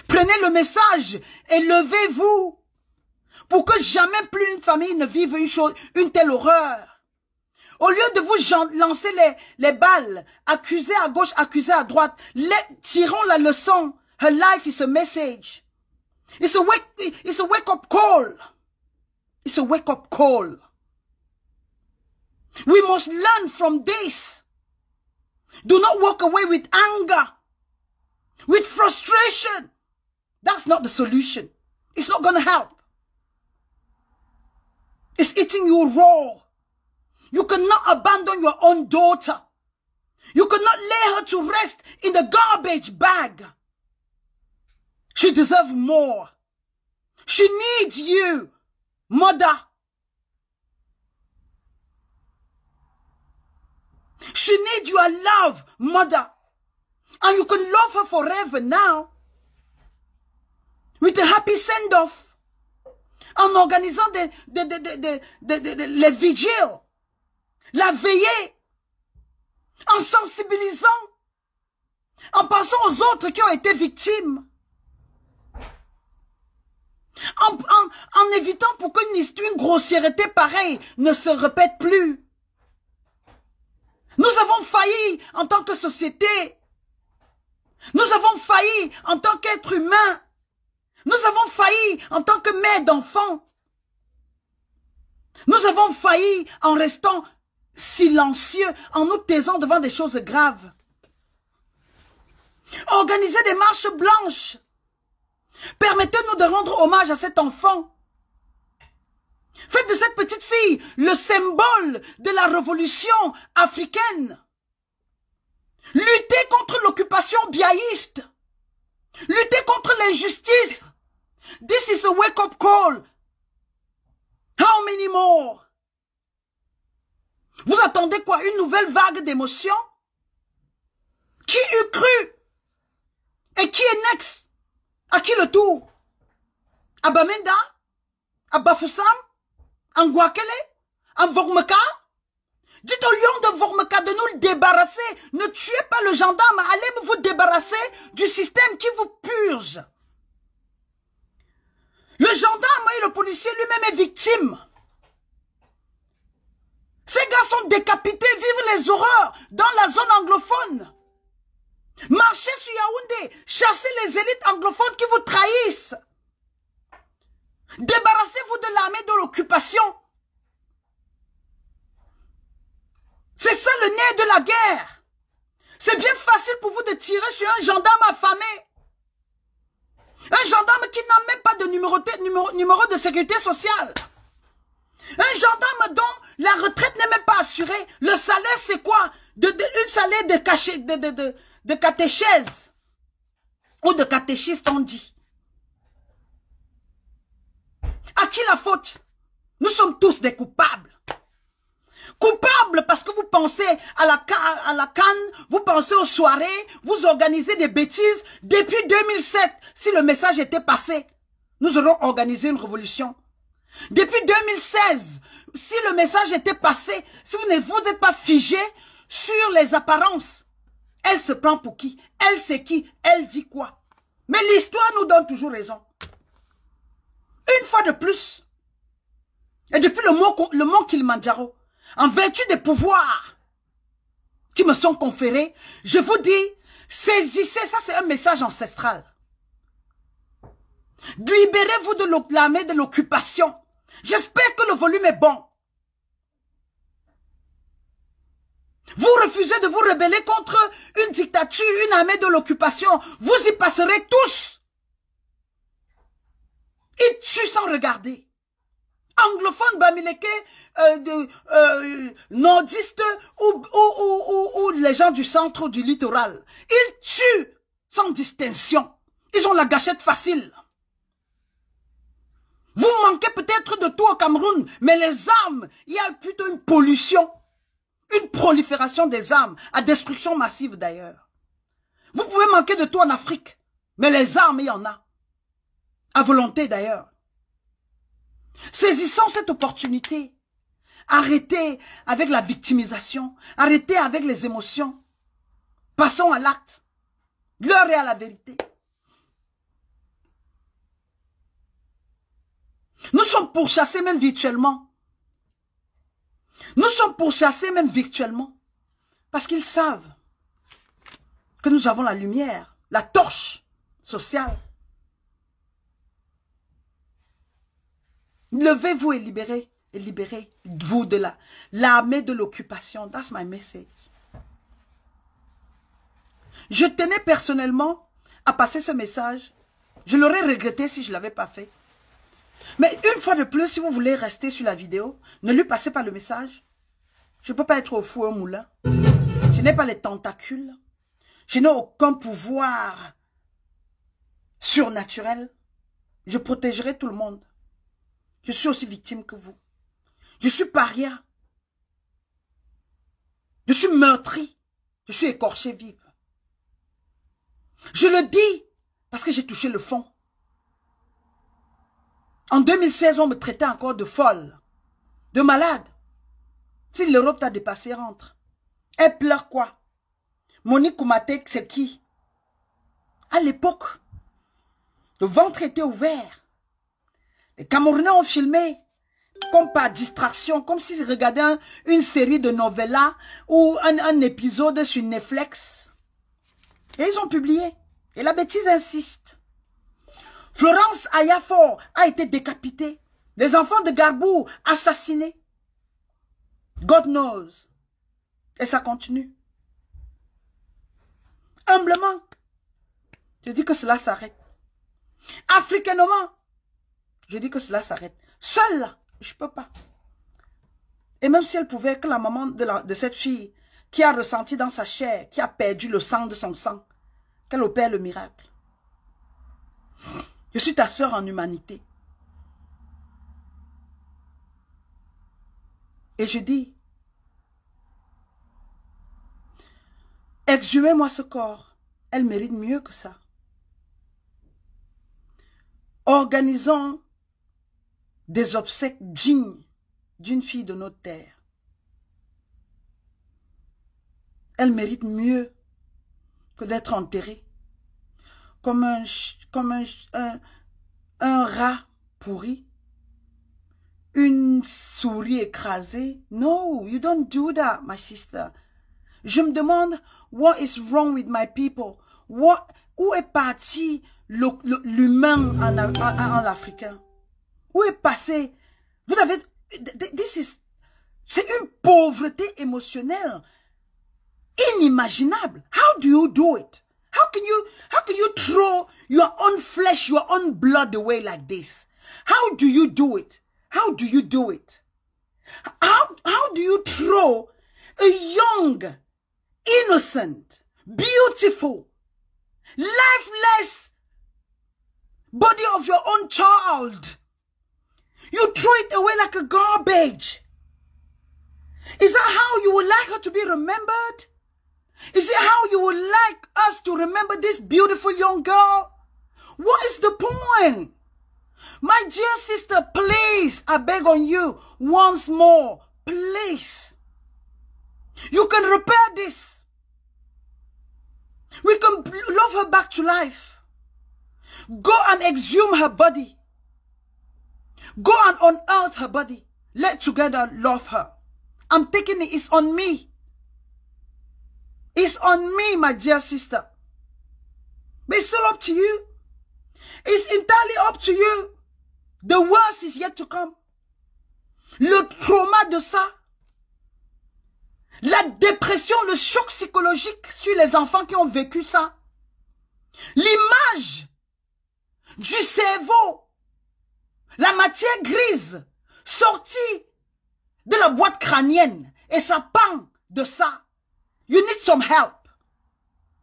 Prenez le message et levez-vous pour que jamais plus une famille ne vive une telle horreur. Au lieu de vous lancer les balles, accuser à gauche, accuser à droite, tirons la leçon. Her life is a message. It's a wake-up call. It's a wake-up call. We must learn from this. Do not walk away with anger, with frustration. That's not the solution. It's not going to help. It's eating you raw. You cannot abandon your own daughter. You cannot lay her to rest in the garbage bag. She deserves more. She needs you, mother. She needs your love, mother. And you can love her forever now. With a happy send-off. En organisant les vigiles. La veillée. En sensibilisant. En pensant aux autres qui ont été victimes. En évitant pour qu'une grossièreté pareille ne se répète plus. Nous avons failli en tant que société. Nous avons failli en tant qu'être humain. Nous avons failli en tant que mère d'enfants. Nous avons failli en restant silencieux, en nous taisant devant des choses graves. Organisez des marches blanches. Permettez-nous de rendre hommage à cet enfant. Faites de cette petite fille le symbole de la révolution africaine. Luttez contre l'occupation biaïste. Luttez contre l'injustice. This is a wake-up call. How many more? Vous attendez quoi? Une nouvelle vague d'émotions? Qui eût cru? Et qui est next? À qui le tour? À Bamenda? À Bafoussam? À Ngouakele? À Vormeka? Dites au lion de Vormeka de nous le débarrasser. Ne tuez pas le gendarme. Allez vous débarrasser du système qui vous purge. Le gendarme et le policier lui-même est victime. Ces gars sont décapités, vivent les horreurs dans la zone anglophone. Marchez sur Yaoundé, chassez les élites anglophones qui vous trahissent. Débarrassez-vous de l'armée de l'occupation. C'est ça le nerf de la guerre. C'est bien facile pour vous de tirer sur un gendarme affamé. Un gendarme qui n'a même pas de numéro de sécurité sociale. Un gendarme dont la retraite n'est même pas assurée. Le salaire, c'est quoi? Une salaire de catéchèse. Ou de catéchiste, on dit. À qui la faute? Nous sommes tous des coupables. Coupables parce que vous pensez à la canne, vous pensez aux soirées, vous organisez des bêtises. Depuis 2007, si le message était passé, nous aurions organisé une révolution. Depuis 2016, si le message était passé, si vous n'êtes pas figé sur les apparences, elle se prend pour qui? Elle c'est qui? Elle dit quoi? Mais l'histoire nous donne toujours raison. Une fois de plus, et depuis le mont Kilimandjaro, en vertu des pouvoirs qui me sont conférés, je vous dis, saisissez, ça c'est un message ancestral. Libérez-vous de l'armée de l'occupation. J'espère que le volume est bon. Vous refusez de vous rebeller contre une dictature, une armée de l'occupation. Vous y passerez tous. Ils tuent sans regarder. Anglophones, bamileke, nordistes ou les gens du centre ou du littoral. Ils tuent sans distinction. Ils ont la gâchette facile. Vous manquez peut-être de tout au Cameroun, mais les armes, il y a plutôt une pollution, une prolifération des armes, à destruction massive d'ailleurs. Vous pouvez manquer de tout en Afrique, mais les armes, il y en a. À volonté d'ailleurs. Saisissons cette opportunité. Arrêtez avec la victimisation. Arrêtez avec les émotions. Passons à l'acte. L'heure est à la vérité. Nous sommes pourchassés même virtuellement. Nous sommes pourchassés même virtuellement. Parce qu'ils savent que nous avons la lumière, la torche sociale. Levez-vous et libérez-vous de l'armée de l'occupation. That's my message. Je tenais personnellement à passer ce message. Je l'aurais regretté si je ne l'avais pas fait. Mais une fois de plus, si vous voulez rester sur la vidéo, ne lui passez pas le message. Je ne peux pas être au four au moulin. Je n'ai pas les tentacules. Je n'ai aucun pouvoir surnaturel. Je protégerai tout le monde. Je suis aussi victime que vous. Je suis paria. Je suis meurtri. Je suis écorché vive. Je le dis parce que j'ai touché le fond. En 2016, on me traitait encore de folle, de malade. Si l'Europe t'a dépassé, rentre. Elle pleure quoi? Monique Koumatek, c'est qui? À l'époque, le ventre était ouvert. Les Camerounais ont filmé comme par distraction, comme s'ils regardaient une série de novellas ou un épisode sur Netflix. Et ils ont publié. Et la bêtise insiste. Florence Ayafor a été décapitée. Les enfants de Garbou assassinés. God knows. Et ça continue. Humblement, je dis que cela s'arrête. Africainement, je dis que cela s'arrête. Seule, là, je ne peux pas. Et même si elle pouvait, que la maman de cette fille qui a ressenti dans sa chair, qui a perdu le sang de son sang, qu'elle opère le miracle. Je suis ta sœur en humanité. Et je dis, exhumez-moi ce corps. Elle mérite mieux que ça. Organisons des obsèques dignes d'une fille de notre terre. Elle mérite mieux que d'être enterrée comme un rat pourri, une souris écrasée. No, you don't do that, my sister. Je me demande, what is wrong with my people? Où est parti l'humain en africain? Où est passé? Vous avez... C'est une pauvreté émotionnelle inimaginable. How do you do it? How can you throw your own flesh, your own blood away like this? How do you do it? How do you do it? How do you throw a young, innocent, beautiful, lifeless body of your own child? You throw it away like a garbage. Is that how you would like her to be remembered? Is it how you would like us to remember this beautiful young girl? What is the point? My dear sister, please, I beg on you once more, please. You can repair this. We can love her back to life. Go and exhume her body. Go and unearth her body. Let together love her. I'm taking it. It's on me. It's on me, my dear sister. But it's still up to you. It's entirely up to you. The worst is yet to come. Le trauma de ça. La dépression, le choc psychologique sur les enfants qui ont vécu ça. L'image du cerveau. La matière grise sortie de la boîte crânienne. Et ça pend de ça. You need some help.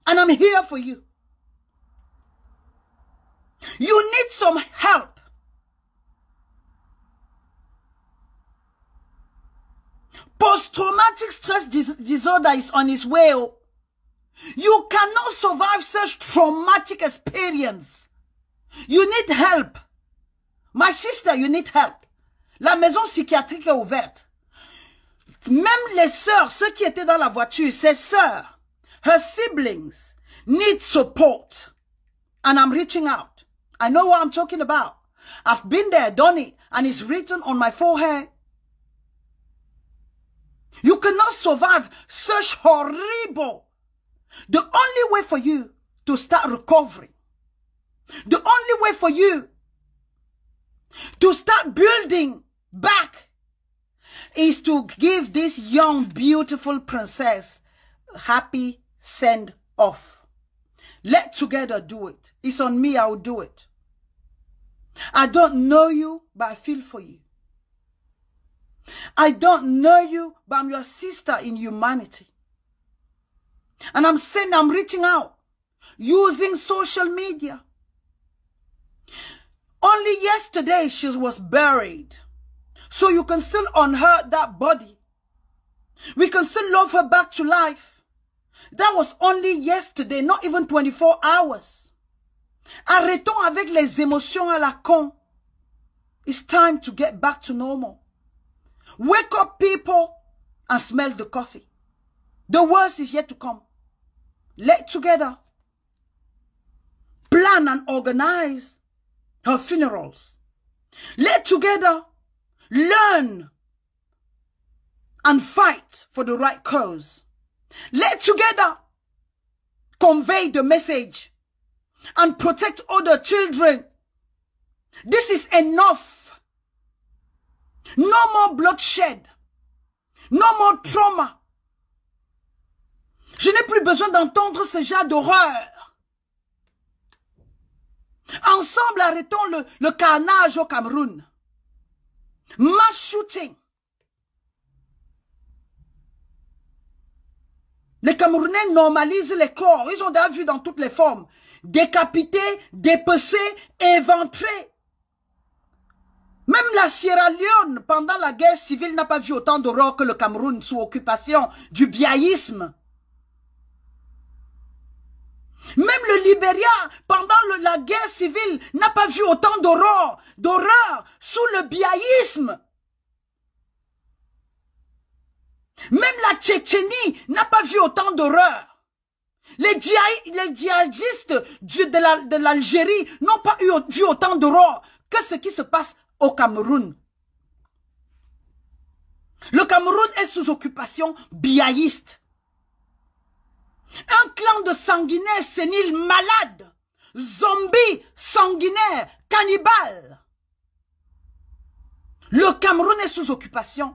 And I'm here for you. You need some help. Post-traumatic stress disorder is on its way. You cannot survive such traumatic experience. You need help. My sister, you need help. La maison psychiatrique est ouverte. Même les sœurs, ceux qui étaient dans la voiture, ses sœurs, her siblings, need support. And I'm reaching out. I know what I'm talking about. I've been there, done it, and it's written on my forehead. You cannot survive such horrible. The only way for you to start recovering, the only way for you to start building back is to give this young, beautiful princess a happy send-off. Let together do it. It's on me, I will do it. I don't know you, but I feel for you. I don't know you, but I'm your sister in humanity. And I'm saying, I'm reaching out, using social media. Only yesterday she was buried. So you can still unearth that body. We can still love her back to life. That was only yesterday, not even 24 hours. Arrêtons avec les émotions à la con. It's time to get back to normal. Wake up, people, and smell the coffee. The worst is yet to come. Let together plan and organize her funerals. Let together learn and fight for the right cause. Let together convey the message and protect other children. This is enough. No more bloodshed. No more trauma. Je n'ai plus besoin d'entendre ce genre d'horreur. Ensemble, arrêtons le carnage au Cameroun. Mass shooting. Les Camerounais normalisent les corps. Ils ont déjà vu dans toutes les formes. Décapités, dépecés, éventrés. Même la Sierra Leone, pendant la guerre civile, n'a pas vu autant d'horreur que le Cameroun sous occupation du biaïsme. Même le Libéria, pendant la guerre civile, n'a pas vu autant d'horreur sous le biaïsme. Même la Tchétchénie n'a pas vu autant d'horreur. Les djihadistes de l'Algérie n'ont pas vu autant d'horreur que ce qui se passe au Cameroun. Le Cameroun est sous occupation biaïste. Un clan de sanguinaires séniles malades, zombies sanguinaires, cannibales. Le Cameroun est sous occupation.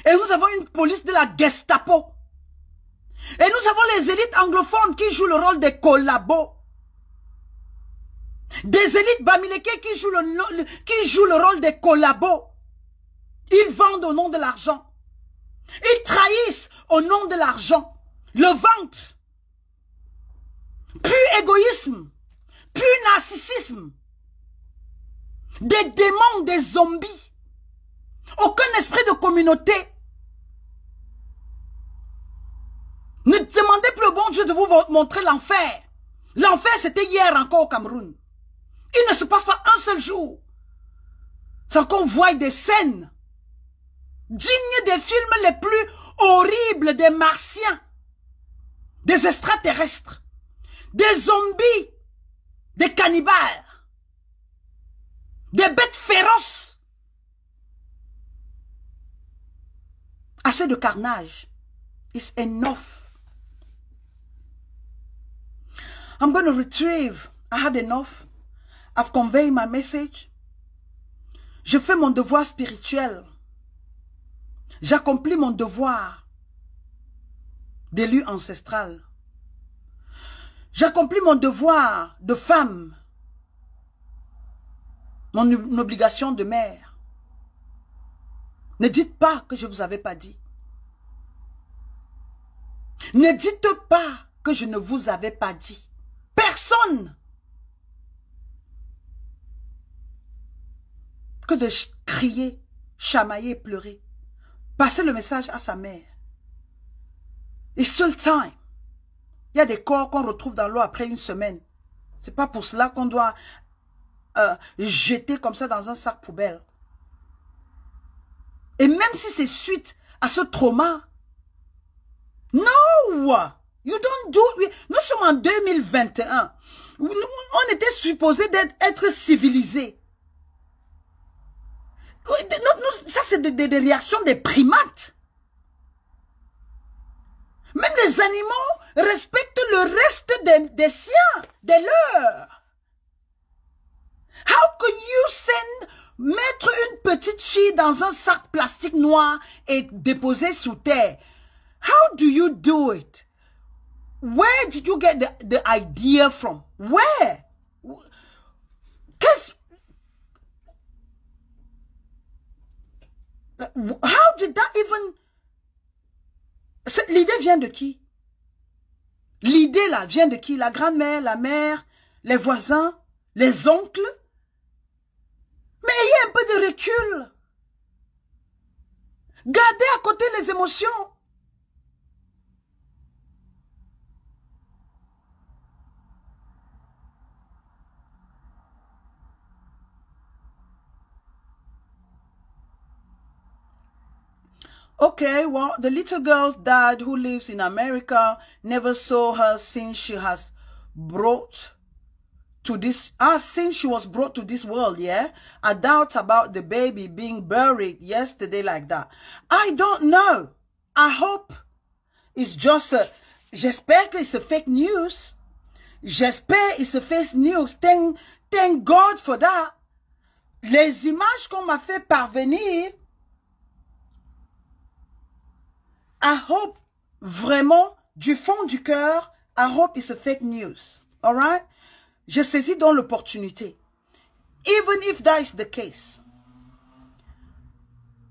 Et nous avons une police de la Gestapo. Et nous avons les élites anglophones qui jouent le rôle des collabos. Des élites bamileke qui jouent le rôle des collabos. Ils vendent au nom de l'argent. Ils trahissent au nom de l'argent. Le ventre. Plus égoïsme. Plus narcissisme. Des démons, des zombies. Aucun esprit de communauté. Ne demandez plus au bon Dieu de vous montrer l'enfer. L'enfer, c'était hier encore au Cameroun. Il ne se passe pas un seul jour sans qu'on voie des scènes dignes des films les plus horribles des martiens, des extraterrestres, des zombies, des cannibales, des bêtes féroces. Assez de carnage. It's enough. I'm going to retrieve. I had enough. I've conveyed my message. Je fais mon devoir spirituel. J'accomplis mon devoir d'élu ancestral. J'accomplis mon devoir de femme. Mon obligation de mère. Ne dites pas que je ne vous avais pas dit. Ne dites pas que je ne vous avais pas dit. Personne. Que de crier, chamailler, pleurer. Passer le message à sa mère. It's still time. Il y a des corps qu'on retrouve dans l'eau après une semaine. C'est pas pour cela qu'on doit jeter comme ça dans un sac poubelle. Et même si c'est suite à ce trauma, no, you don't do it. Nous sommes en 2021. On était supposé être civilisés. Ça, c'est des réactions des primates. Même les animaux respectent le reste des siens, des leurs. How could you mettre une petite fille dans un sac plastique noir et déposer sous terre? How do you do it? Where did you get the idea from? Where? How did that even... L'idée vient de qui? L'idée là vient de qui? La grand-mère, la mère, les voisins, les oncles? Mais ayez un peu de recul. Gardez à côté les émotions. Okay, well, the little girl's dad who lives in America never saw her since she has brought to this, since she was brought to this world, yeah? I doubt about the baby being buried yesterday like that. I don't know. I hope it's just j'espère que c'est fake news. J'espère que c'est fake news. Thank God for that. Les images qu'on m'a fait parvenir, I hope vraiment du fond du cœur, I hope it's a fake news. All right? Je saisis donc l'opportunité. Even if that is the case.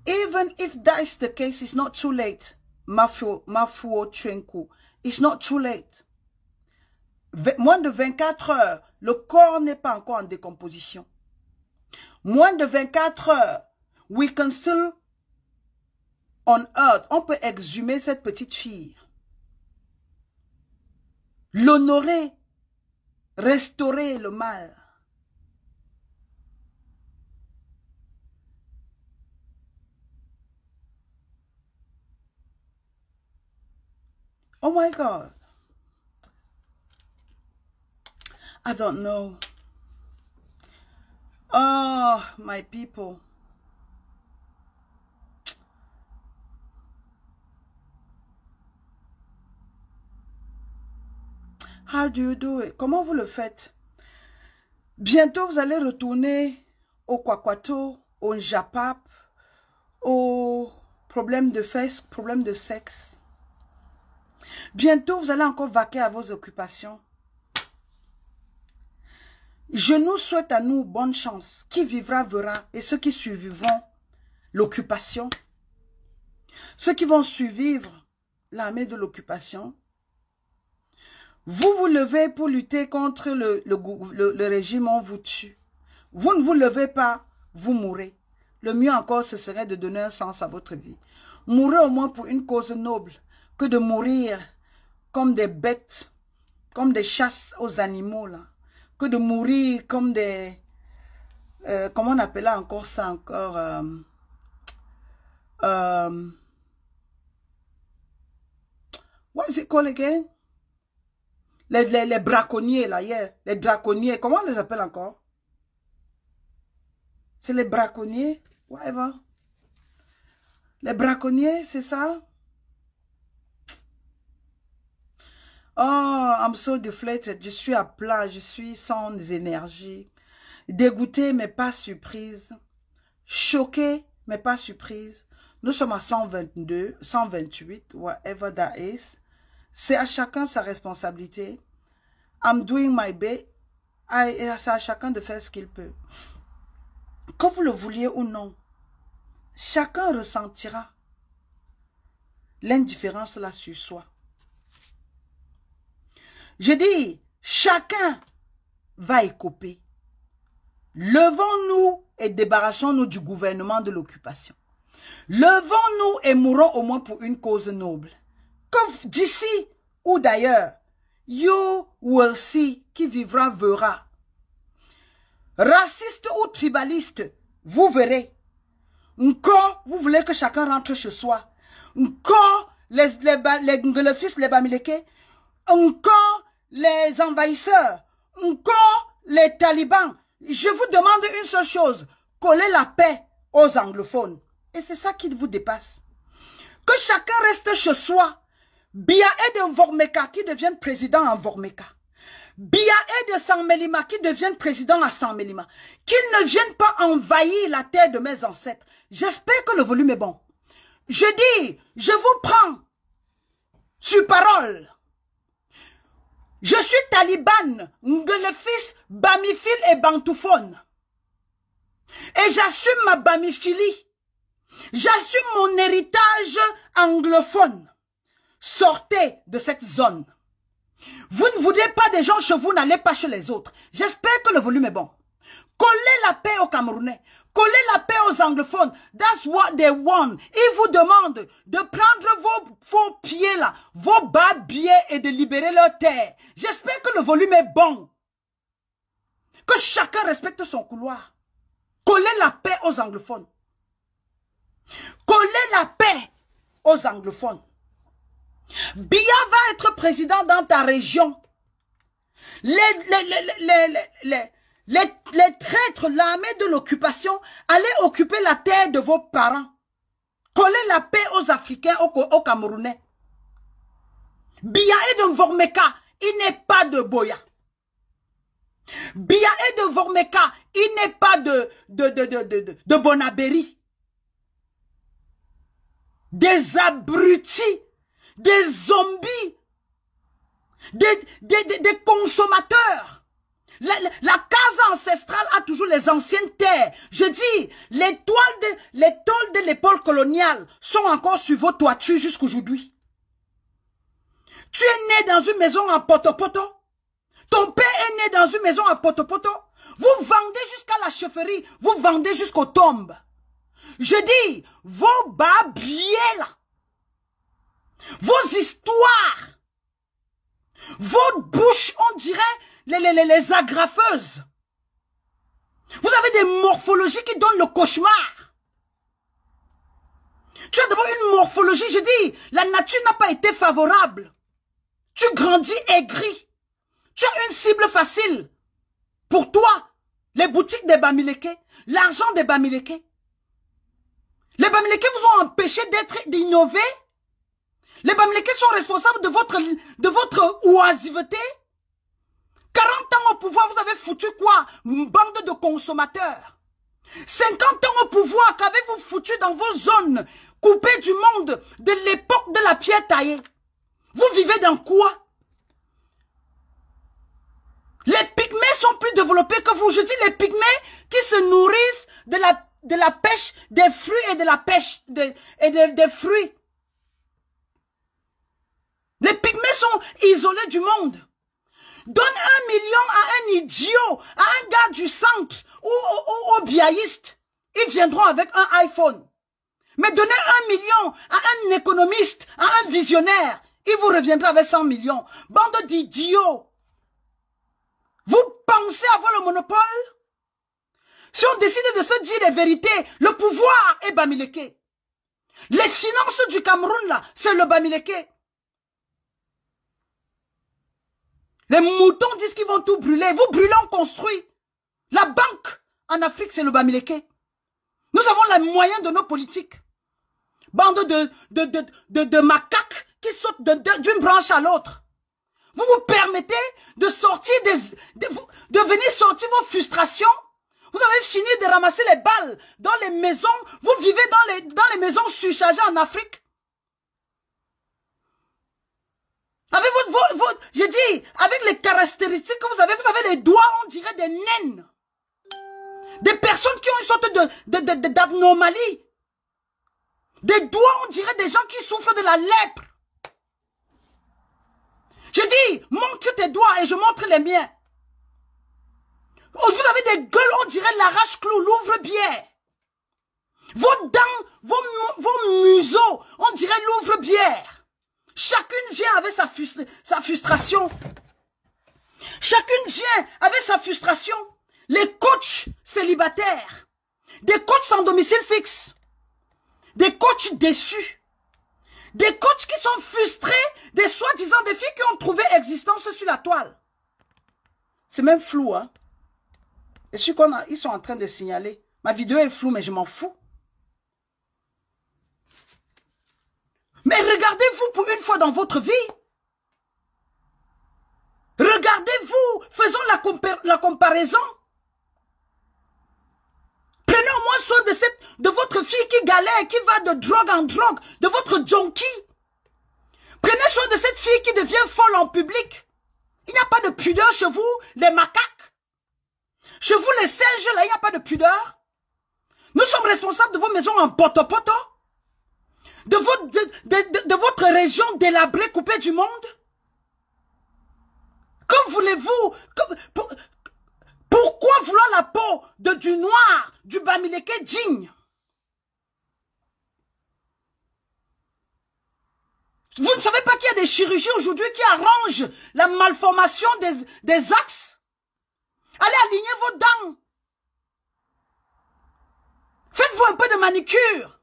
Even if that is the case, it's not too late. Mafuo Chenku. It's not too late. Moins de 24 heures, le corps n'est pas encore en décomposition. Moins de 24 heures, we can still on earth, on peut exhumer cette petite fille. L'honorer, restaurer le mal. Oh my God. I don't know. Oh, my people. How do you do it? Comment vous le faites? Bientôt, vous allez retourner au Kwakwato, au Japap, au problème de fesses, problème de sexe. Bientôt, vous allez encore vaquer à vos occupations. Je nous souhaite à nous bonne chance. Qui vivra, verra. Et ceux qui survivront l'occupation, ceux qui vont survivre l'armée de l'occupation, vous vous levez pour lutter contre le régime, on vous tue. Vous ne vous levez pas, vous mourrez. Le mieux encore, ce serait de donner un sens à votre vie. Mourrez au moins pour une cause noble, que de mourir comme des bêtes, comme des chasses aux animaux, là. Que de mourir comme des... comment on appelle encore ça encore? What is it called again? Les braconniers, là, hier. Les draconniers, comment on les appelle encore? C'est les braconniers, whatever. Les braconniers, c'est ça? Oh, I'm so deflated. Je suis à plat, je suis sans énergie. Dégoûtée, mais pas surprise. Choquée, mais pas surprise. Nous sommes à 122, 128, whatever that is. C'est à chacun sa responsabilité. I'm doing my best. C'est à chacun de faire ce qu'il peut. Que vous le vouliez ou non, chacun ressentira l'indifférence là sur soi. Je dis, chacun va écoper. Levons-nous et débarrassons-nous du gouvernement de l'occupation. Levons-nous et mourons au moins pour une cause noble. Que d'ici ou d'ailleurs, you will see, qui vivra verra. Raciste ou tribaliste, vous verrez. Encore, vous voulez que chacun rentre chez soi. Encore, les fils, les Bamileke. Encore, les envahisseurs. Encore, les talibans. Je vous demande une seule chose. Coller la paix aux anglophones. Et c'est ça qui vous dépasse. Que chacun reste chez soi. Bia et de Vormeka qui deviennent président en Vormeka. Bia et de Sanmelima qui deviennent président à Sanmelima. Qu'ils ne viennent pas envahir la terre de mes ancêtres. J'espère que le volume est bon. Je dis, je vous prends sur parole. Je suis taliban, Ngelefis, Bamifil et Bantoufone. Et j'assume ma bamiphilie. J'assume mon héritage anglophone. Sortez de cette zone. Vous ne voulez pas des gens chez vous, n'allez pas chez les autres. J'espère que le volume est bon. Collez la paix aux Camerounais. Collez la paix aux anglophones. That's what they want. Ils vous demandent de prendre vos pieds là, vos bas pieds et de libérer leur terre. J'espère que le volume est bon. Que chacun respecte son couloir. Collez la paix aux anglophones. Collez la paix aux anglophones. Biya va être président dans ta région. Les traîtres, l'armée de l'occupation, allez occuper la terre de vos parents. Collez la paix aux Africains, aux Camerounais. Biya et de Vormeka, il n'est pas de Boya. Biya et de Vormeka, il n'est pas de Bonabéry. Des abrutis, des zombies, des consommateurs. La case ancestrale a toujours les anciennes terres. Je dis, les tôles de l'époque coloniale sont encore sur vos toitures jusqu'aujourd'hui. Tu es né dans une maison en poto-poto. Ton père est né dans une maison en poto-poto. Vous vendez jusqu'à la chefferie. Vous vendez jusqu'aux tombes. Je dis, vos babiers là, vos histoires, vos bouches, on dirait les agrafeuses. Vous avez des morphologies qui donnent le cauchemar. Tu as d'abord une morphologie, je dis, la nature n'a pas été favorable. Tu grandis aigri. Tu as une cible facile pour toi. Les boutiques des Bamileke, l'argent des Bamileke. Les Bamileke vous ont empêché d'innover. Les Bamileke sont responsables de votre oisiveté. 40 ans au pouvoir, vous avez foutu quoi? Une bande de consommateurs. 50 ans au pouvoir, qu'avez-vous foutu dans vos zones coupées du monde de l'époque de la pierre taillée? Vous vivez dans quoi? Les pygmées sont plus développés que vous. Je dis les pygmées qui se nourrissent de la pêche, des fruits et de la pêche, des fruits. Les pygmées sont isolés du monde. Donne 1 million à un idiot, à un gars du centre ou au biaïste. Ils viendront avec un iPhone. Mais donnez 1 million à un économiste, à un visionnaire. Il vous reviendra avec 100 millions. Bande d'idiots. Vous pensez avoir le monopole? Si on décide de se dire les vérités, le pouvoir est Bamileke. Les finances du Cameroun, là, c'est le Bamileke. Les moutons disent qu'ils vont tout brûler. Vous brûlez, on construit. La banque en Afrique, c'est le Bamileke. Nous avons les moyens de nos politiques. Bande de macaques qui sautent d'une branche à l'autre. Vous vous permettez de sortir de venir sortir vos frustrations. Vous avez fini de ramasser les balles dans les maisons. Vous vivez dans les maisons surchargées en Afrique. Avec je dis, avec les caractéristiques que vous avez les doigts, on dirait des naines. Des personnes qui ont une sorte d'abnormalie. Des doigts, on dirait des gens qui souffrent de la lèpre. Je dis, montre tes doigts et je montre les miens. Vous avez des gueules, on dirait l'arrache-clou, l'ouvre-bière. Vos dents, vos museaux, on dirait l'ouvre-bière. Chacune vient avec sa frustration. Chacune vient avec sa frustration. Les coachs célibataires, des coachs sans domicile fixe, des coachs déçus, des coachs qui sont frustrés, des soi-disant des filles qui ont trouvé existence sur la toile. C'est même flou, hein. Et ce qu'ils sont en train de signaler. Ma vidéo est floue, mais je m'en fous. Mais regardez-vous pour une fois dans votre vie. Regardez-vous, faisons la comparaison. Prenez au moins soin de votre fille qui galère, qui va de drogue en drogue, de votre junkie. Prenez soin de cette fille qui devient folle en public. Il n'y a pas de pudeur chez vous, les macaques. Chez vous, les singes, là, il n'y a pas de pudeur. Nous sommes responsables de vos maisons en poto-poto. De votre région délabrée, coupée du monde. Que voulez-vous? Pourquoi vouloir la peau du noir, du Bamileke digne? Vous ne savez pas qu'il y a des chirurgiens aujourd'hui qui arrangent la malformation des axes? Allez aligner vos dents. Faites-vous un peu de manicure.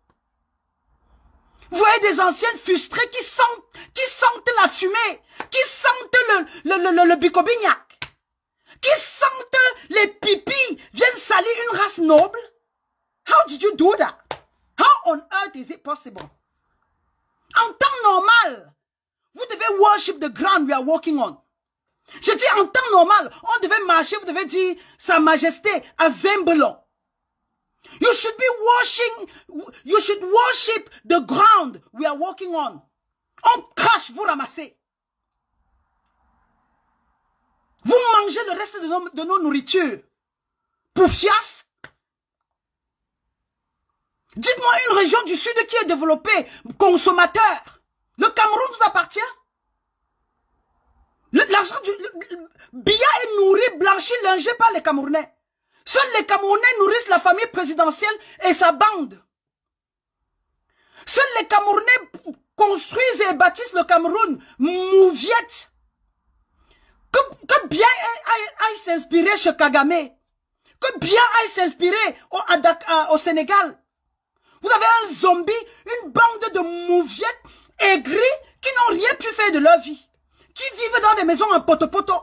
Vous voyez des anciennes frustrées qui sentent la fumée, qui sentent le bicobignac, qui sentent les pipis, viennent salir une race noble. How did you do that? How on earth is it possible? En temps normal, vous devez worship the ground we are walking on. Je dis en temps normal, on devait marcher, vous devez dire Sa Majesté à Zembelon. You should worship the ground we are walking on. On crache, vous ramassez. Vous mangez le reste de nos nourritures. Poufias. Dites-moi une région du sud qui est développée, consommateur. Le Cameroun vous appartient? L'argent du Biya est nourri, blanchi, lingé par les Camerounais. Seuls les Camerounais nourrissent la famille présidentielle et sa bande. Seuls les Camerounais construisent et bâtissent le Cameroun, mouviette. Que bien aille s'inspirer chez Kagame. Que bien aille s'inspirer au Sénégal. Vous avez un zombie, une bande de mouviettes aigris qui n'ont rien pu faire de leur vie. Qui vivent dans des maisons en poto-poto.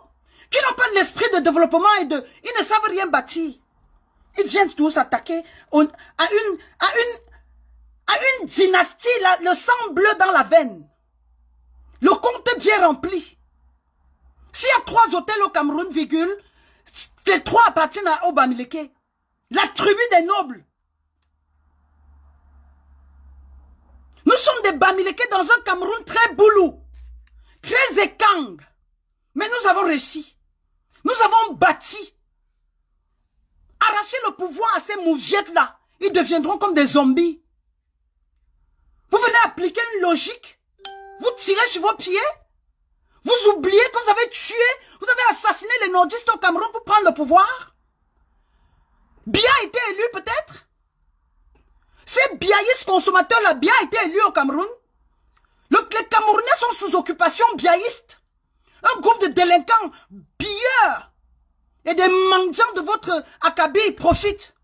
qui n'ont pas l'esprit de développement et de... Ils ne savent rien bâtir. Ils viennent tous s'attaquer à une dynastie, le sang bleu dans la veine. Le compte est bien rempli. S'il y a 3 hôtels au Cameroun, virgule, les 3 appartiennent au Bamileke. La tribu des nobles. Nous sommes des Bamileke dans un Cameroun très boulou, très ékang. Mais nous avons réussi. Nous avons bâti. Arracher le pouvoir à ces mouviettes-là. Ils deviendront comme des zombies. Vous venez appliquer une logique. Vous tirez sur vos pieds. Vous oubliez que vous avez tué, vous avez assassiné les nordistes au Cameroun pour prendre le pouvoir. Biya a été élu peut-être. Ces biaïstes consommateurs-là, Biya a été élu au Cameroun. Les Camerounais sont sous occupation biaïste. Un groupe de délinquants pilleurs et des mendiants de votre acabit profitent.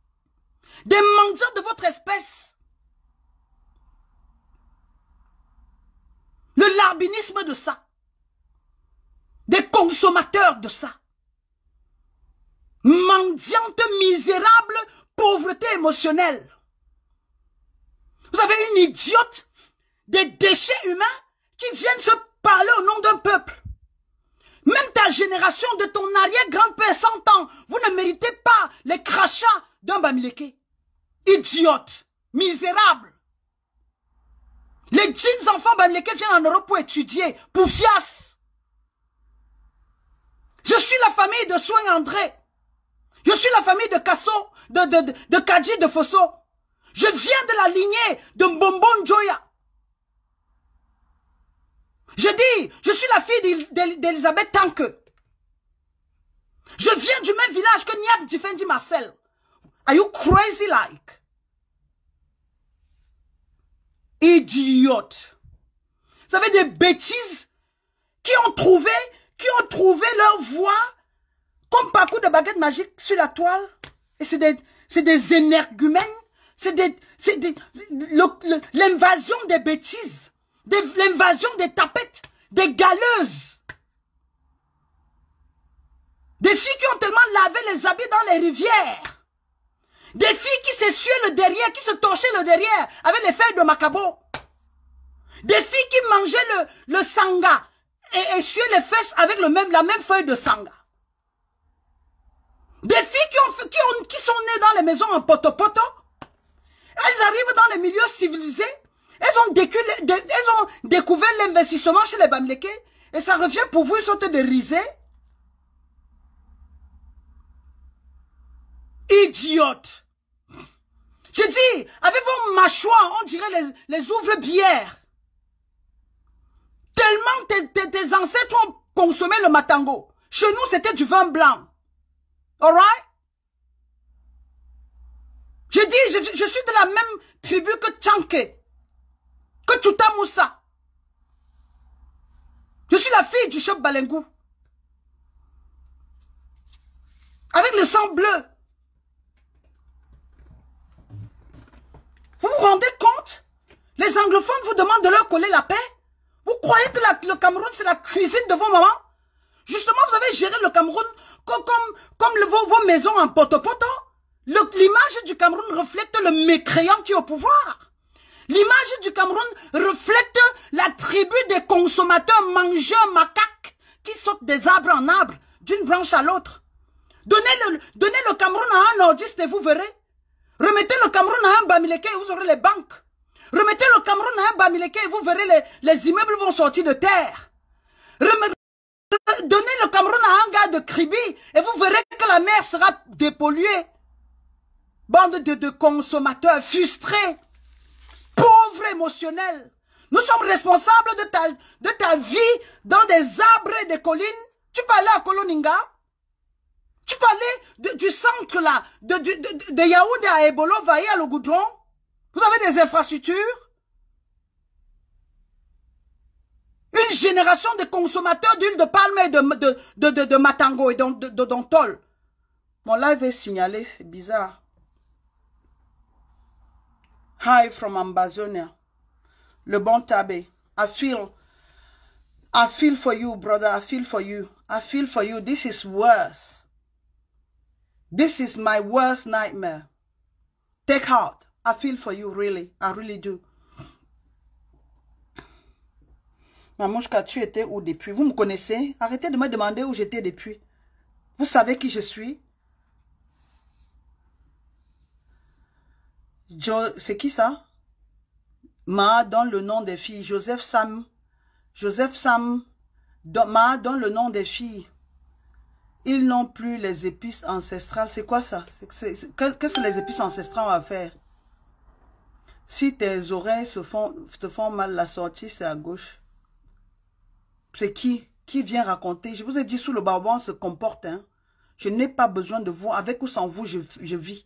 Des mendiants de votre espèce. Le larbinisme de ça. Des consommateurs de ça. Mendiante, misérable, pauvreté émotionnelle. Vous avez une idiote, des déchets humains qui viennent se parler au nom d'un peuple. Même ta génération de ton arrière-grand-père 100 ans, vous ne méritez pas les crachats d'un Bamileke. Idiote, misérable. Les 10 enfants Bamileke viennent en Europe pour étudier, pour fias. Je suis la famille de Soin André. Je suis la famille de Kasso, de Kadji de Fosso. Je viens de la lignée de Mbombo Njoya. Je dis, je suis la fille d'Elisabeth Tanke. Je viens du même village que Niak Difendi Marcel. Are you crazy like? Idiote. Vous avez des bêtises qui ont trouvé leur voie comme parcours de baguette magique sur la toile. Et c'est des énergumènes. C'est l'invasion des bêtises. L'invasion des tapettes. Des galeuses. Des filles qui ont tellement lavé les habits dans les rivières. Des filles qui s'essuient le derrière, qui se torchaient le derrière avec les feuilles de macabo. Des filles qui mangeaient le sanga et essuient les fesses avec la même feuille de sanga. Des filles qui sont nées dans les maisons en poto-poto. Elles arrivent dans les milieux civilisés. Elles ont découvert l'investissement chez les Bamileke. Et ça revient pour vous une sorte de risée. Idiote. Je dis, avec vos mâchoires, on dirait les ouvre-bières. Tellement tes ancêtres ont consommé le matango. Chez nous, c'était du vin blanc. Alright? Je dis, je suis de la même tribu que Tchanke, que Tuta Moussa. Je suis la fille du chef Balengou. Avec le sang bleu. Vous vous rendez compte? Les anglophones vous demandent de leur coller la paix. Vous croyez que le Cameroun, c'est la cuisine de vos mamans? Justement, vous avez géré le Cameroun comme vos maisons en poto-poto. L'image du Cameroun reflète le mécréant qui est au pouvoir. L'image du Cameroun reflète la tribu des consommateurs mangeurs macaques qui sautent des arbres en arbre, d'une branche à l'autre. Donnez le Cameroun à un nordiste et vous verrez. Remettez le Cameroun à un Bamileke et vous aurez les banques. Remettez le Cameroun à un Bamileke et vous verrez les immeubles vont sortir de terre. Donnez le Cameroun à un gars de Kribi et vous verrez que la mer sera dépolluée. Bande de consommateurs frustrés, pauvres émotionnels. Nous sommes responsables de ta vie dans des arbres et des collines. Tu peux aller à Koloninga. Tu peux aller du centre là, de Yaoundé à Ebolo, Vaillé à Logoudron. Vous avez des infrastructures. Une génération de consommateurs d'huile de palme et de matango et de dontol. Mon live est signalé, c'est bizarre. Hi from Ambazonia. Le bon tabé. I feel I feel for you, brother. I feel for you. I feel for you. This is worse. This is my worst nightmare. Take heart. I feel for you, really. I really do. Mamouchka, tu étais où depuis? Vous me connaissez? Arrêtez de me demander où j'étais depuis. Vous savez qui je suis? C'est qui ça? Ma donne le nom des filles. Joseph Sam. Joseph Sam. Ma donne le nom des filles. Ils n'ont plus les épices ancestrales. C'est quoi ça? Qu'est-ce que les épices ancestrales vont faire? Si tes oreilles te font mal, la sortie, c'est à gauche. C'est qui vient raconter? Je vous ai dit, sous le baobab, on se comporte. Hein. Je n'ai pas besoin de vous. Avec ou sans vous, je vis.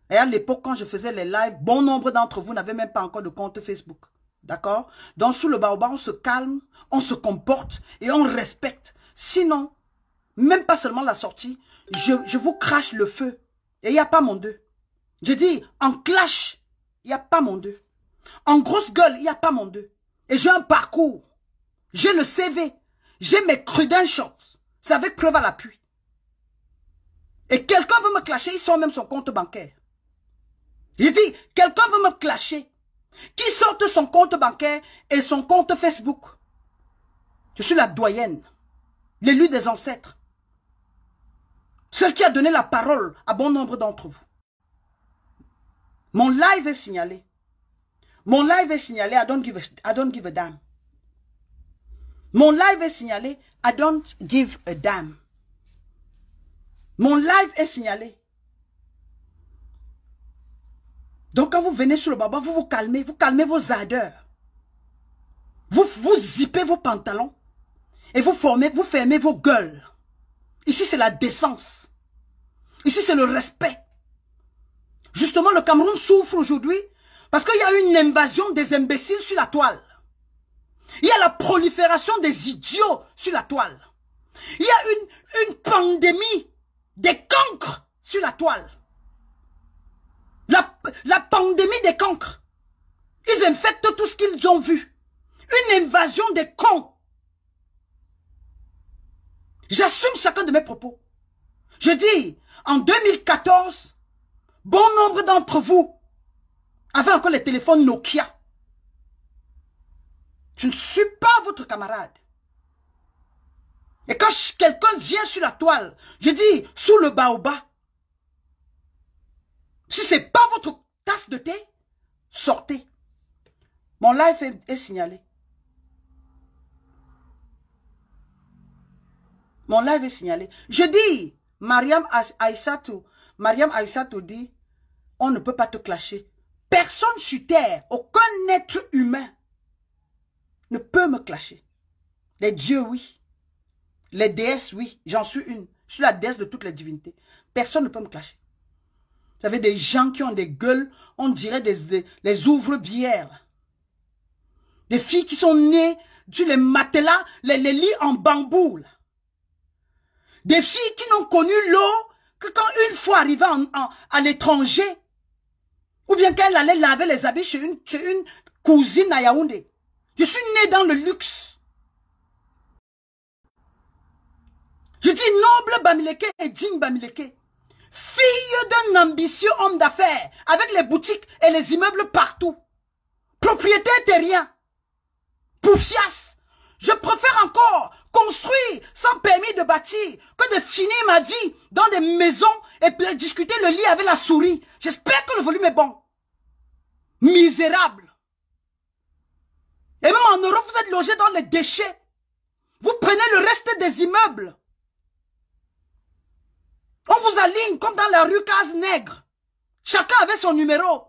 Et à l'époque, quand je faisais les lives, bon nombre d'entre vous n'avaient même pas encore de compte Facebook. D'accord? Donc, sous le baobab, on se calme, on se comporte et on respecte. Sinon, même pas seulement la sortie, je vous crache le feu. Et il n'y a pas mon deux. Je dis, en clash, il n'y a pas mon deux. En grosse gueule, il n'y a pas mon deux. Et j'ai un parcours. J'ai le CV. J'ai mes credentials. C'est avec preuve à l'appui. Et quelqu'un veut me clasher, il sort même son compte bancaire. J'ai dit, quelqu'un veut me clasher, qui sorte son compte bancaire et son compte Facebook. Je suis la doyenne, l'élu des ancêtres. Celle qui a donné la parole à bon nombre d'entre vous. Mon live est signalé. Mon live est signalé, I don't give a damn. Mon live est signalé, I don't give a damn. Mon live est signalé. Donc quand vous venez sur le baba, vous vous calmez vos ardeurs. Vous zippez vos pantalons et vous fermez vos gueules. Ici c'est la décence. Ici c'est le respect. Justement le Cameroun souffre aujourd'hui parce qu'il y a une invasion des imbéciles sur la toile. Il y a la prolifération des idiots sur la toile. Il y a une pandémie des cancres sur la toile. La pandémie des cancres. Ils infectent tout ce qu'ils ont vu. Une invasion des cons. J'assume chacun de mes propos. Je dis, en 2014, bon nombre d'entre vous avaient encore les téléphones Nokia. Je ne suis pas votre camarade. Et quand quelqu'un vient sur la toile, je dis, sous le baobab, si ce n'est pas votre tasse de thé, sortez. Mon live est signalé. Mon live est signalé. Je dis, Mariam Aïssatou dit, on ne peut pas te clasher. Personne sur terre, aucun être humain ne peut me clasher. Les dieux, oui. Les déesses, oui. J'en suis une. Je suis la déesse de toutes les divinités. Personne ne peut me clasher. Vous savez, des gens qui ont des gueules, on dirait les ouvre-bières. Des filles qui sont nées sur les matelas, les lits en bambou. Là. Des filles qui n'ont connu l'eau que quand une fois arrivée à l'étranger, ou bien qu'elle allait laver les habits chez une cousine à Yaoundé. Je suis née dans le luxe. Je dis noble Bamileke et digne Bamileke. Fille d'un ambitieux homme d'affaires, avec les boutiques et les immeubles partout. Propriétaire terrien. Poufias. Je préfère encore construire sans permis de bâtir que de finir ma vie dans des maisons et discuter le lit avec la souris. J'espère que le volume est bon. Misérable. Et même en Europe, vous êtes logés dans les déchets. Vous prenez le reste des immeubles. On vous aligne comme dans la rue Case-Nègre. Chacun avait son numéro.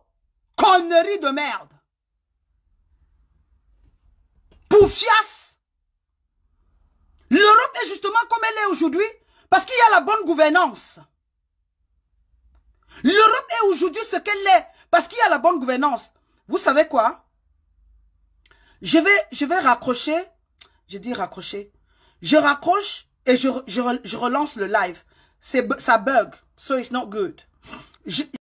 Connerie de merde. Poufias. L'Europe est justement comme elle est aujourd'hui parce qu'il y a la bonne gouvernance. L'Europe est aujourd'hui ce qu'elle est parce qu'il y a la bonne gouvernance. Vous savez quoi? Je vais raccrocher. Je dis raccrocher. Je raccroche et je relance le live. Ça bug. So it's not good.